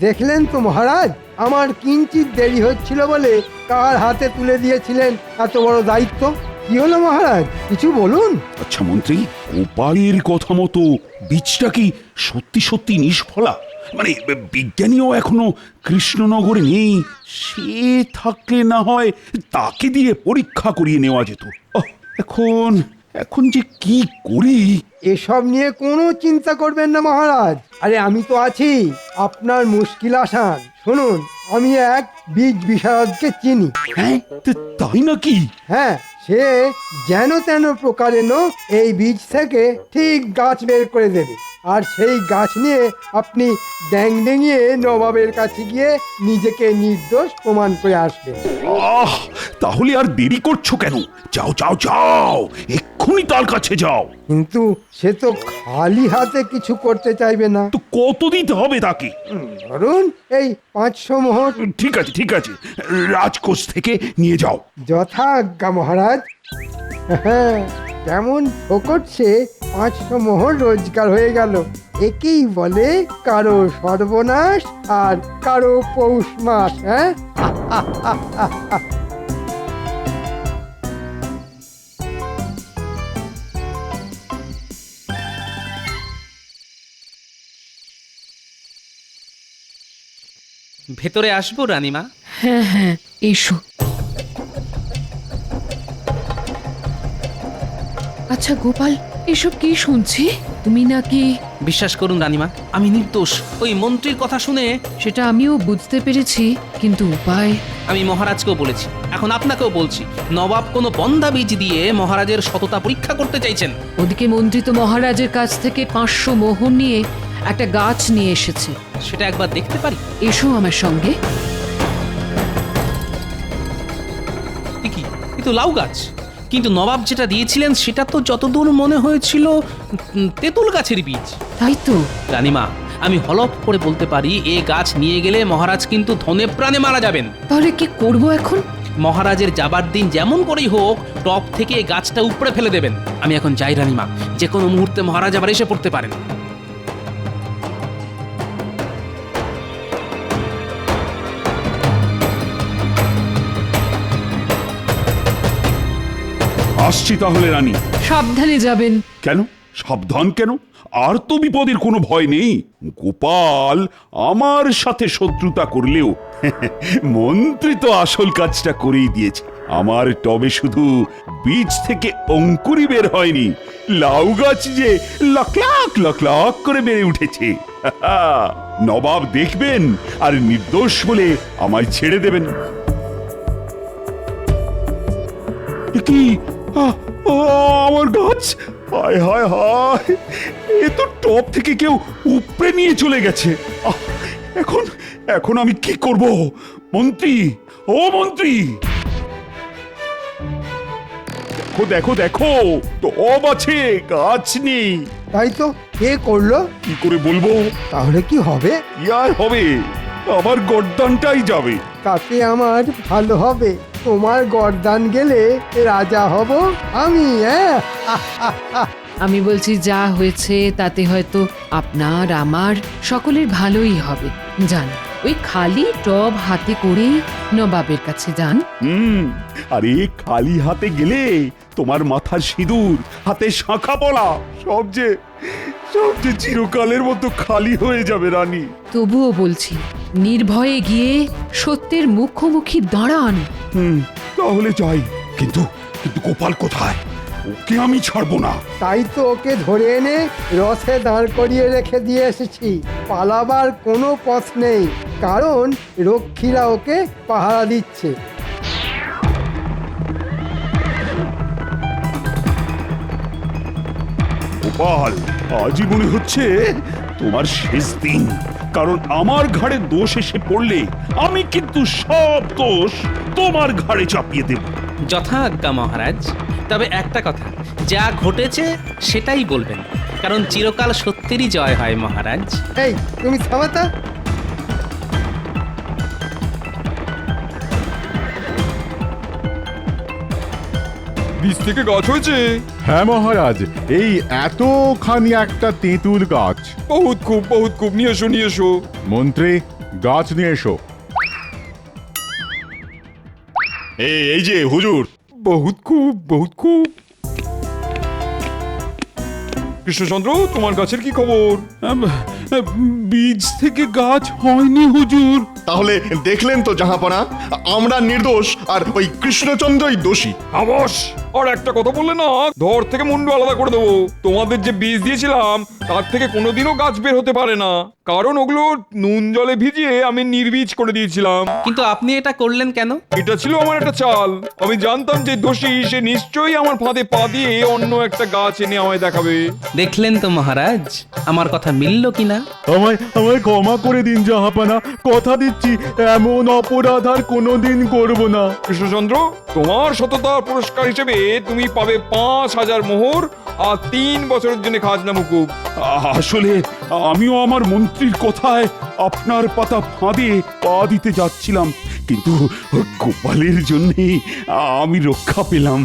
C: দেখলেন তো মহারাজ, আমার কিঞ্চিত দেরি হচ্ছিল বলে কার হাতে তুলে দিয়েছিলেন এত বড় দায়িত্ব। কি হলো মহারাজ, কিছু বলুন।
R: আচ্ছা মন্ত্রী, গোপালের কথা মতো বীজটা কি সত্যি সত্যি নিষ্ফলা? মানে বিজ্ঞানীও এখনো কৃষ্ণনগরে নেই। সে থাকলে না হয় তাকে দিয়ে পরীক্ষা করিয়ে নেওয়া যেত। এখন এখন যে কি করি?
C: এসব নিয়ে কোনো চিন্তা করবেন না মহারাজ। আরে আমি তো আছি, আপনার মুশকিল আসান। শুনুন, আমি এক বীজ বিশারদকে চিনি।
R: হ্যাঁ, তাই নাকি?
C: হ্যাঁ, সে যেন তেন প্রকারেণ এই বীজ থেকে ঠিক গাছ বের করে দেবে। আর সেই গাছ নিয়ে আপনি ড্যাং ডেঙিয়ে নবাবের কাছে গিয়ে নিজেকে নির্দোষ প্রমাণ করে আসবেন।
R: তাহলে আর দেরি করছো কেন? যাও যাও যাও, এক্ষুনি তার কাছে যাও।
C: কিন্তু সে তো খালি হাতে কিছু করতে চাইবে না।
R: তো কত দিতে হবে তাকে?
C: ধরুন এই 500 মোহর।
R: ঠিক আছে ঠিক আছে, রাজকোষ থেকে নিয়ে যাও।
C: যথাজ্ঞা মহারাজ। হ্যাঁ, কেমন ঠকচ্ছে, 500 মোহর রোজগার হয়ে গেল। একেই বলে কারো সর্বনাশ আর কারো পৌষ মাস। হ্যাঁ,
B: ভেতরে আসবো রানীমা?
F: হ্যাঁ হ্যাঁ, এসো। আচ্ছা গোপাল, এসব কি শুনছি? তুমি নাকি?
B: বিশ্বাস করুন রানীমা, আমি নির্দোষ। ওই মন্ত্রীর কথা শুনে।
F: সেটা আমিও বুঝতে পেরেছি, কিন্তু উপায়?
B: আমি মহারাজকেও বলেছি, এখন আপনাকেও বলছি, নবাব কোনো বন্ধা বীজ দিয়ে মহারাজের সততা পরীক্ষা করতে চাইছেন।
S: ওদিকে মন্ত্রী তো মহারাজের কাছ থেকে 500 মোহর নিয়ে একটা গাছ নিয়ে এসেছে।
B: সেটা একবার দেখতে পারি?
S: এসো আমার সঙ্গে।
B: কি তো লাউ গাছ, কিন্তু নবাব যেটা দিয়েছিলেন সেটা তো যতদূর মনে হয়েছিল তেঁতুল গাছের বীজ।
S: তাই তো
B: রানীমা, আমি হলফ করে বলতে পারি এই গাছ নিয়ে গেলে মহারাজ কিন্তু ধনে প্রাণে মারা যাবেন।
S: তাহলে কি করব এখন?
B: মহারাজের যাবার দিন যেমন করেই হোক টপ থেকে এই গাছটা উপড়ে ফেলে দেবেন। আমি এখন যাই রানীমা, যে কোনো মুহূর্তে মহারাজ আবার এসে পড়তে পারেন।
R: আসছি তাহলে রানী।
S: সাবধানে যাবেন।
R: কেন সাবধান কেন? আর তো বিপদের কোনো ভয় নেই। গোপাল আমার সাথে শত্রুতা করলেও মন্ত্রী তো আসল কাজটা করেই দিয়েছে। আমার টবে শুধু বীজ থেকে অঙ্কুরি বের হয়নি, লাউ গাছ যে লাখ লাখ লাখ লাখ করে বেড়ে উঠেছে। নবাব দেখবেন আর নির্দোষ বলে আমায় ছেড়ে দেবেন। কি আমার গাছ! হায় হায় হায়, এ তো টপ থেকে কেউ উপড়ে নিয়ে চলে গেছে। এখন এখন আমি কি করব? মন্ত্রী, ও মন্ত্রী, দেখো দেখো দেখো, টব আছে, গাছ নেই।
C: তাই তো, কে করলো?
R: কি করে বলবো?
C: তাহলে কি হবে?
R: কি আর হবে, আমার গর্দানটাই যাবে।
C: তাতে আমার ভালো হবে। তোমার গর্দান গেলে রাজা হব আমি।
S: আমি বলছি যা হয়েছে তাতে হয়তো আপনার আমার সকলের ভালোই হবে। যান, ওই খালি টব হাতে করে নবাবের কাছে যান।
R: আরে খালি হাতে গেলে তোমার মাথার সিঁদুর, হাতে শাঁখা পলা সব যে চিরকালের মতো খালি হয়ে যাবে রানী।
S: তবুও বলছি, নির্ভয়ে গিয়ে সত্যের মুখোমুখি দাঁড়ান।
R: তাহলে যাই, কিন্তু কিন্তু গোপাল কোথায়? ওকে আমি ছাড়বো না।
C: তাই তো ওকে ধরে এনে রথে দাঁড় করিয়ে রেখে দিয়ে এসেছি। পালাবার কোনো পথ নেই, কারণ রক্ষীরা ওকে পাহারা দিচ্ছে।
R: গোপাল, আজই মনে হচ্ছে তোমার শেষ দিন, কারণ আমার ঘাড়ে দোষ এসে পড়লে আমি কিন্তু সব দোষ তোমার ঘাড়ে চাপিয়ে দেব।
B: যথাজ্ঞা মহারাজ। তবে একটা কথা, যা ঘটেছে সেটাই বলবেন, কারণ চিরকাল সত্যেরই জয় হয় মহারাজ।
C: এই তুমি থামাতা।
O: বীজ থেকে গাছ হয়েছে?
T: হ্যাঁ মহারাজ, এই এতখানি একটা তেঁতুল গাছ।
O: বহুত খুব নিয়ে এসো নিয়ে এসো।
T: মন্ত্রী, গাছ নিয়ে এসো।
L: এই যে হুজুর।
O: বহুত খুব। কৃষ্ণচন্দ্র, তোমার গাছের কি খবর?
R: বীজ থেকে গাছ হয়নি হুজুর।
L: তাহলে দেখলেন তো জাহাপনা, আমরা নির্দোষ আর ওই কৃষ্ণচন্দ্রই দোষী।
O: খামোশ! আর একটা কথা বললে না, ধর থেকে মুন্ডু আলাদা করে দেবো। তোমাদের যে বীজ দিয়েছিলাম তার থেকে কোনোদিনও গাছ বের হতে পারে না, কারণ ওগুলো নুন জলে ভিজিয়ে আমি নির্বীজ করে দিয়েছিলাম।
B: কিন্তু আপনি এটা করলেন কেন?
O: এটা ছিল আমার একটা চাল। আমি জানতাম যে দোষী সে নিশ্চয়ই আমার ফাঁদে পা দিয়ে অন্য একটা গাছ এনে আমায় দেখাবে।
B: দেখলেন তো মহারাজ, আমার কথা মিলল কিনা?
T: আমায় ক্ষমা করে দিন জাহাপানা, কথা দিচ্ছি এমন অপরাধ আর কোনোদিন করব না।
O: কৃষ্ণচন্দ্র, তোমার সততার পুরস্কার হিসেবে তুমি পাবে 5000 মোহর আর 3 বছরের জন্য খাজনা মুকুব।
R: আসলে আমিও আমার মন্ত্রীর কথায় আপনার পাতা ফাঁদে পা দিতে যাচ্ছিলাম, কিন্তু গোপালের জন্যে আমি রক্ষা পেলাম।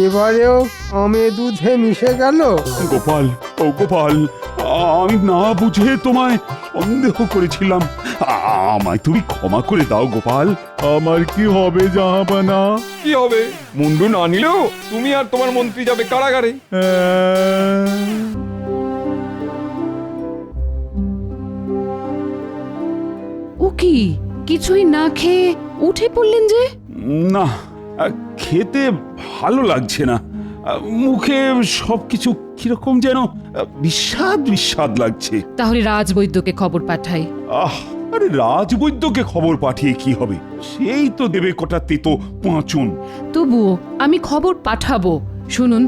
C: এবারেও আমে দুধে মিশে গেল।
R: গোপাল, ও গোপাল, আমি না বুঝে তোমায় সন্দেহ করেছিলাম। আমায় তুমি ক্ষমা করে দাও গোপাল।
T: আমার কি হবে জাহাপানা?
O: কি হবে? মুন্ডু না নিলেও তুমি আর তোমার মন্ত্রী যাবে কারাগারে।
S: ও কি, কিছুই না খেয়ে উঠে পড়লেন যে?
R: না, খেতে ভালো লাগছে না, মুখে সবকিছু কিরকম যেন বিস্বাদ লাগছে।
S: তাহলে রাজবৈদ্যকে খবর পাঠাই।
R: আরে রাজবৈদ্যকে খবর পাঠিয়ে কি হবে, সেই তো দেবে কটা তেতো পাঁচন।
S: তবুও আমি খবর পাঠাবো। শুনুন,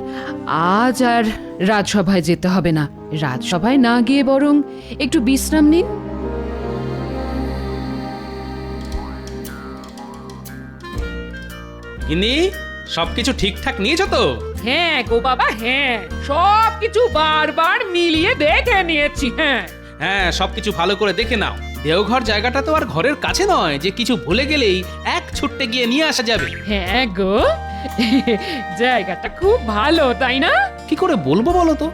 S: আজ আর রাজসভায় যেতে হবে না। রাজসভায় না গিয়ে বরং একটু বিশ্রাম নিন।
B: গিন্নি, সবকিছু ঠিকঠাক নিয়েছো তো?
H: হ্যাঁ গো বাবা, হ্যাঁ সব কিছু বারবার মিলিয়ে দেখে নিয়েছি। হ্যাঁ
B: হ্যাঁ, সবকিছু ভালো করে দেখে নাও। দেওঘর জায়গাটা তো আর ঘরের কাছে নয় যে কিছু ভুলে গেলেই এক ছুট্টে গিয়ে নিয়ে আসা যাবে।
H: হ্যাঁ গো, জায়গাটা খুব ভালো, তাই না?
B: কি করে বলবো বলো তো,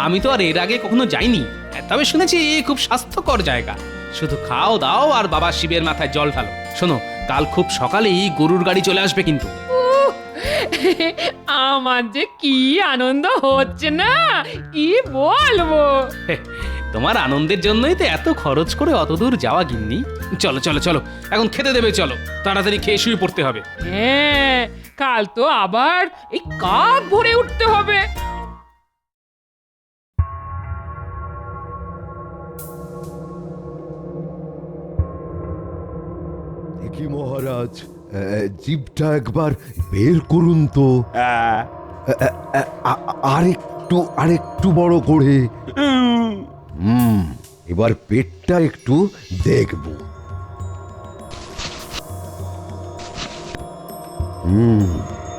B: আমি তো আর এর আগে কখনো যাইনি। তবে শুনেছি খুব স্বাস্থ্যকর জায়গা। শুধু খাও দাও আর বাবা শিবের মাথায় জল ঢালো। শোনো, কাল খুব সকালেই গরুর গাড়ি চলে আসবে কিন্তু।
H: আমার যে কি আনন্দ হচ্ছে না, কি বলবো।
B: তোমার আনন্দের জন্যই তো এত খরচ করে অত দূর যাওয়া গিন্নি। চলো চলো চলো, এখন খেতে দেবে, চলো তাড়াতাড়ি খেয়ে শুয়ে পড়তে হবে।
H: হ্যাঁ, কাল তো আবার এই কাক ভরে উঠতে হবে।
E: দেখি মহারাজ, জিভটা একবার বের করুন তো। আরেকটু বড় করে। এবার পেটটা একটু দেখব।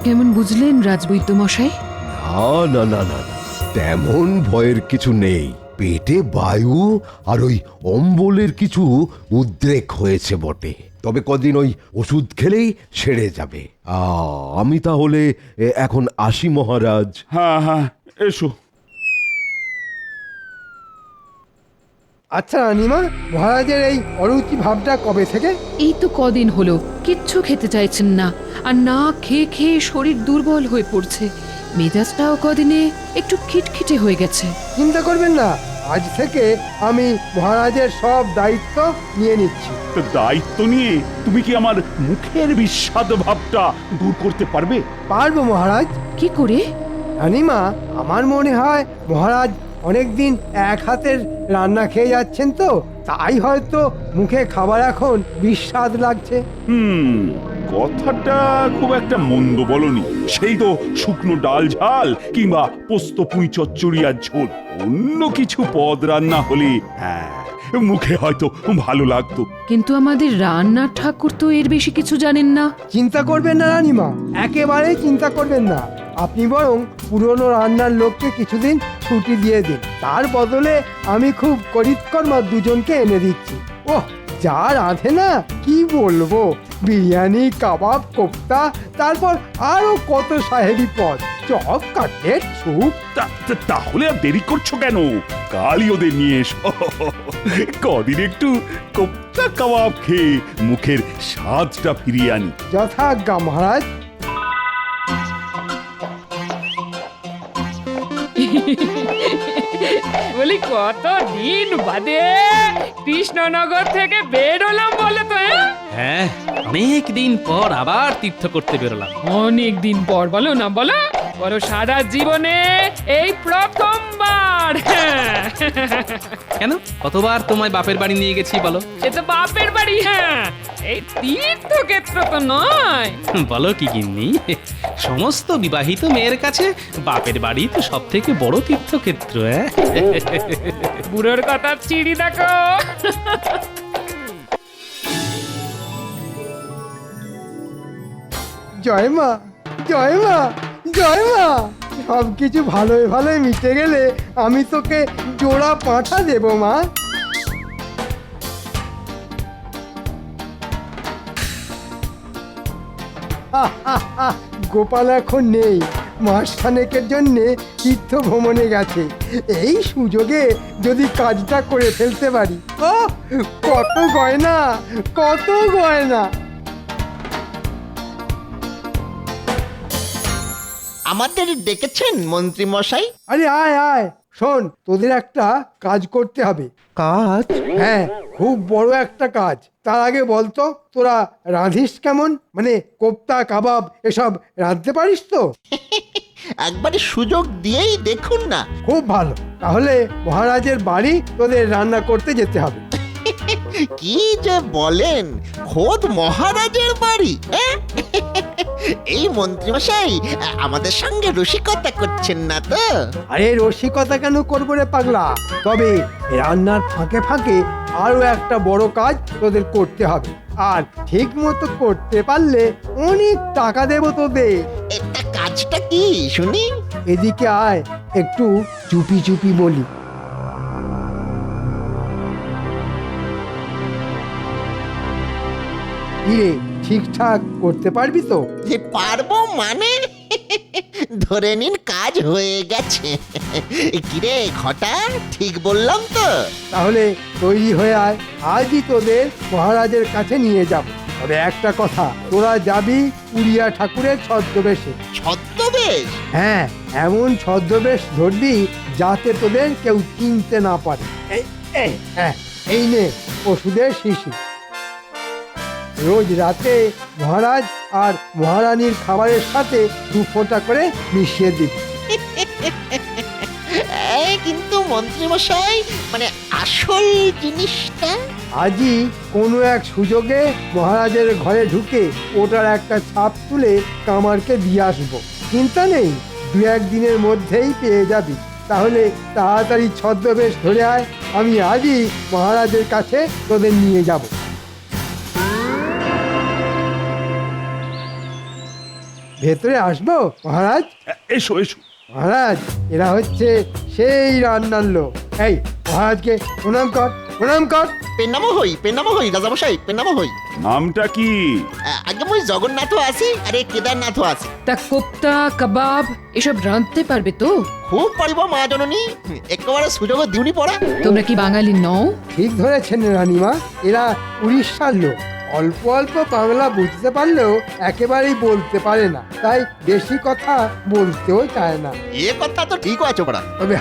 S: কেমন বুঝলেন রাজবৈদ্য মশাই?
E: না না না না, তেমন ভয়ের কিছু নেই। পেটে বায়ু আর ওই অম্বলের কিছু উদ্রেক হয়েছে বটে, তবে কদিন ওই ওষুধ খেলেই সেরে যাবে। আমি তাহলে এখন আসি মহারাজ।
R: হ্যাঁ হ্যাঁ, এসো।
C: আচ্ছা রানীমা, মহারাজের এই অরুচি ভাবটা কবে থেকে?
S: এই তো কদিন হলো, কিচ্ছু খেতে চাইছেন না, আর না খেয়ে খেয়ে শরীর দুর্বল হয়ে পড়ছে। মেজাজটাও কদিনে একটু খিটখিটে হয়ে গেছে।
C: চিন্তা করবেন না, আজ থেকে আমি মহারাজের সব দায়িত্ব নিয়ে নিচ্ছি।
R: তো দায়িত্ব নিয়ে তুমি কি আমার মুখের বিস্বাদ ভাবটা দূর করতে পারবে?
C: পারবো মহারাজ।
S: কি করে?
C: রানীমা, আমার মনে হয় মহারাজ অনেকদিন এক হাতের রান্না খেয়ে যাচ্ছেন, তো তাই হয়তো মুখে খাবার এখন বিস্বাদ লাগছে।
R: কথাটা খুব একটা মন্দ বলনি। সেই তো শুকনো ডাল ঝাল কিংবা পোস্ত পুঁই চচ্চড়ি আর ঝোল, অন্য কিছু পদ রান্না হলে হ্যাঁ মুখে হয়তো ভালো লাগতো।
S: কিন্তু আমাদের রান্নার ঠাকুর তো এর বেশি কিছু জানেন না।
C: চিন্তা করবেন না রানীমা, একেবারেই চিন্তা করবেন না। আপনি বরং পুরনো রান্নার লোককে কিছুদিন ছুটি দিয়ে দিন, তার বদলে আমি খুব করিতকর্মা দুজনকে এনে দিচ্ছি। ওহ, যা রাঁধে না কি বলবো, বিরিয়ানি, কাবাব, কোপ্তা, তারপর আরো কত সাহেবি পদ, চপ, কাটলেট, স্যুপ।
R: তাহলে আর দেরি করছো কেন? কালই ওদের নিয়ে এসো। কদিন একটু কোপ্তা কাবাব খেয়ে মুখের স্বাদটা ফিরিয়ে আনি।
C: যথাজ্ঞা মহারাজ।
H: বলি কত দিন বাদে কৃষ্ণনগর থেকে বের হলাম বলো তো।
B: হ্যাঁ, অনেক দিন পর আবার তীর্থ করতে বেরোলাম।
H: অনেক দিন পর বলো না, বলো বলো, সারা জীবনে এই প্রথমবার।
B: কেন, কতবার তোমায় বাপের বাড়ি নিয়ে গেছি বলো?
H: সে তো বাপের বাড়ি, হ্যাঁ, এই তীর্থক্ষেত্র তো নয়।
B: বলো কি গিন্নি, সমস্ত বিবাহিত মেয়ের কাছে বাপের বাড়ি তো সব থেকে বড় তীর্থক্ষেত্র।
H: বুড়োর কথা চিড়ি দেখো।
C: জয় মা, জয় মা, জয় মা। সবকিছু ভালোই ভালোই মিটে গেলে আমি তোকে জোড়া পাঁঠা দেব মা। গোপাল এখন নেই, মাসখানেকের জন্যে তীর্থ ভ্রমণে গেছে। এই সুযোগে যদি কাজটা করে ফেলতে পারি, ও কত গয়না, কত গয়না।
U: আমাদের ডেকেছেন মন্ত্রী মশাই?
C: আরে আয় আয়, শোন, তোদের একটা কাজ করতে হবে।
U: কাজ?
C: হ্যাঁ, খুব বড় একটা কাজ। তার আগে বলতো, তোরা রাঁধিস কেমন? মানে কোপ্তা, কাবাব এসব রাঁধতে পারিস তো?
U: একবারে সুযোগ দিয়েই দেখুন না।
C: খুব ভালো, তাহলে মহারাজের বাড়ি তোদের রান্না করতে যেতে হবে।
U: কি যে বলেন, খোদ মহারাজের বাড়ি? এই মন্ত্রীমশাই আমাদের সঙ্গে রসিকতা করছেন না তো?
C: আরে রসিকতা কেন করবো রে পাগলা? তবে রান্নার ফাঁকে ফাঁকে আরো একটা বড় কাজ তোদের করতে হবে, আর ঠিক মতো করতে পারলে অনেক টাকা দেবো তোদের।
U: এটা কাজটা কি শুনি?
C: এদিকে আয়, একটু চুপি চুপি বলি। কিরে, ঠিকঠাক করতে পারবি তো?
U: যে পারবো মানে? ধরে নিন কাজ হয়ে গেছে। কিরে ঘটা, ঠিক বললাম তো?
C: তাহলে তৈরি হয়ে আয়, আজই তোদের মহারাজের কাছে নিয়ে যাব। তবে একটা কথা, তোরা যাবি উড়িয়া ঠাকুরের ছদ্মবেশে।
U: ছদ্মবেশ?
C: হ্যাঁ, এমন ছদ্মবেশ ধরবি যাতে তোদের কেউ চিনতে না পারে। এই নে ওষুধের শিশি। রোজ রাতে মহারাজ আর মহারানীর খাবারের সাথে 2 ফোঁটা করে মিশিয়ে দিবি।
U: কিন্তু মন্ত্রীমশাই, মানে আসল জিনিসটা?
C: আজই কোনো এক সুযোগে মহারাজের ঘরে ঢুকে ওটার একটা ছাপ তুলে কামারকে দিয়ে আসবো। চিন্তা নেই, 2-1 দিনের মধ্যেই পেয়ে যাবি। তাহলে তাড়াতাড়ি ছদ্মবেশ ধরে আয়, আমি আজই মহারাজের কাছে তোদের নিয়ে যাব। ভেতরে আসবো মহারাজ?
R: এসো এসো।
C: মহারাজ, এরা হচ্ছে সেই রান্নার লোক। এই মহারাজকে প্রণাম কর, প্রণাম কর।
U: পেনামো হই রাজামশাই, পেনামো হই।
R: নামটা কি?
U: আগে মই জগন্নাথও আছি, আরে কেদারনাথও আছি।
S: তা কোপ্তা কাবাব এসব রাঁধতে পারবে তো?
U: খুব পারিব মা জননী, একেবারে সুযোগ দিউনি পড়া।
S: তোমরা কি বাঙালি নও?
C: ঠিক ধরেছেন রানীমা, এরা উড়িষ্যার লোক। অল্প অল্প বাংলা বুঝতে পারলেও একেবারেই বলতে পারে না, তাই বেশি কথা বলতেও চায় না।
U: এ কথা তো ঠিক আছে পড়া।
C: তবে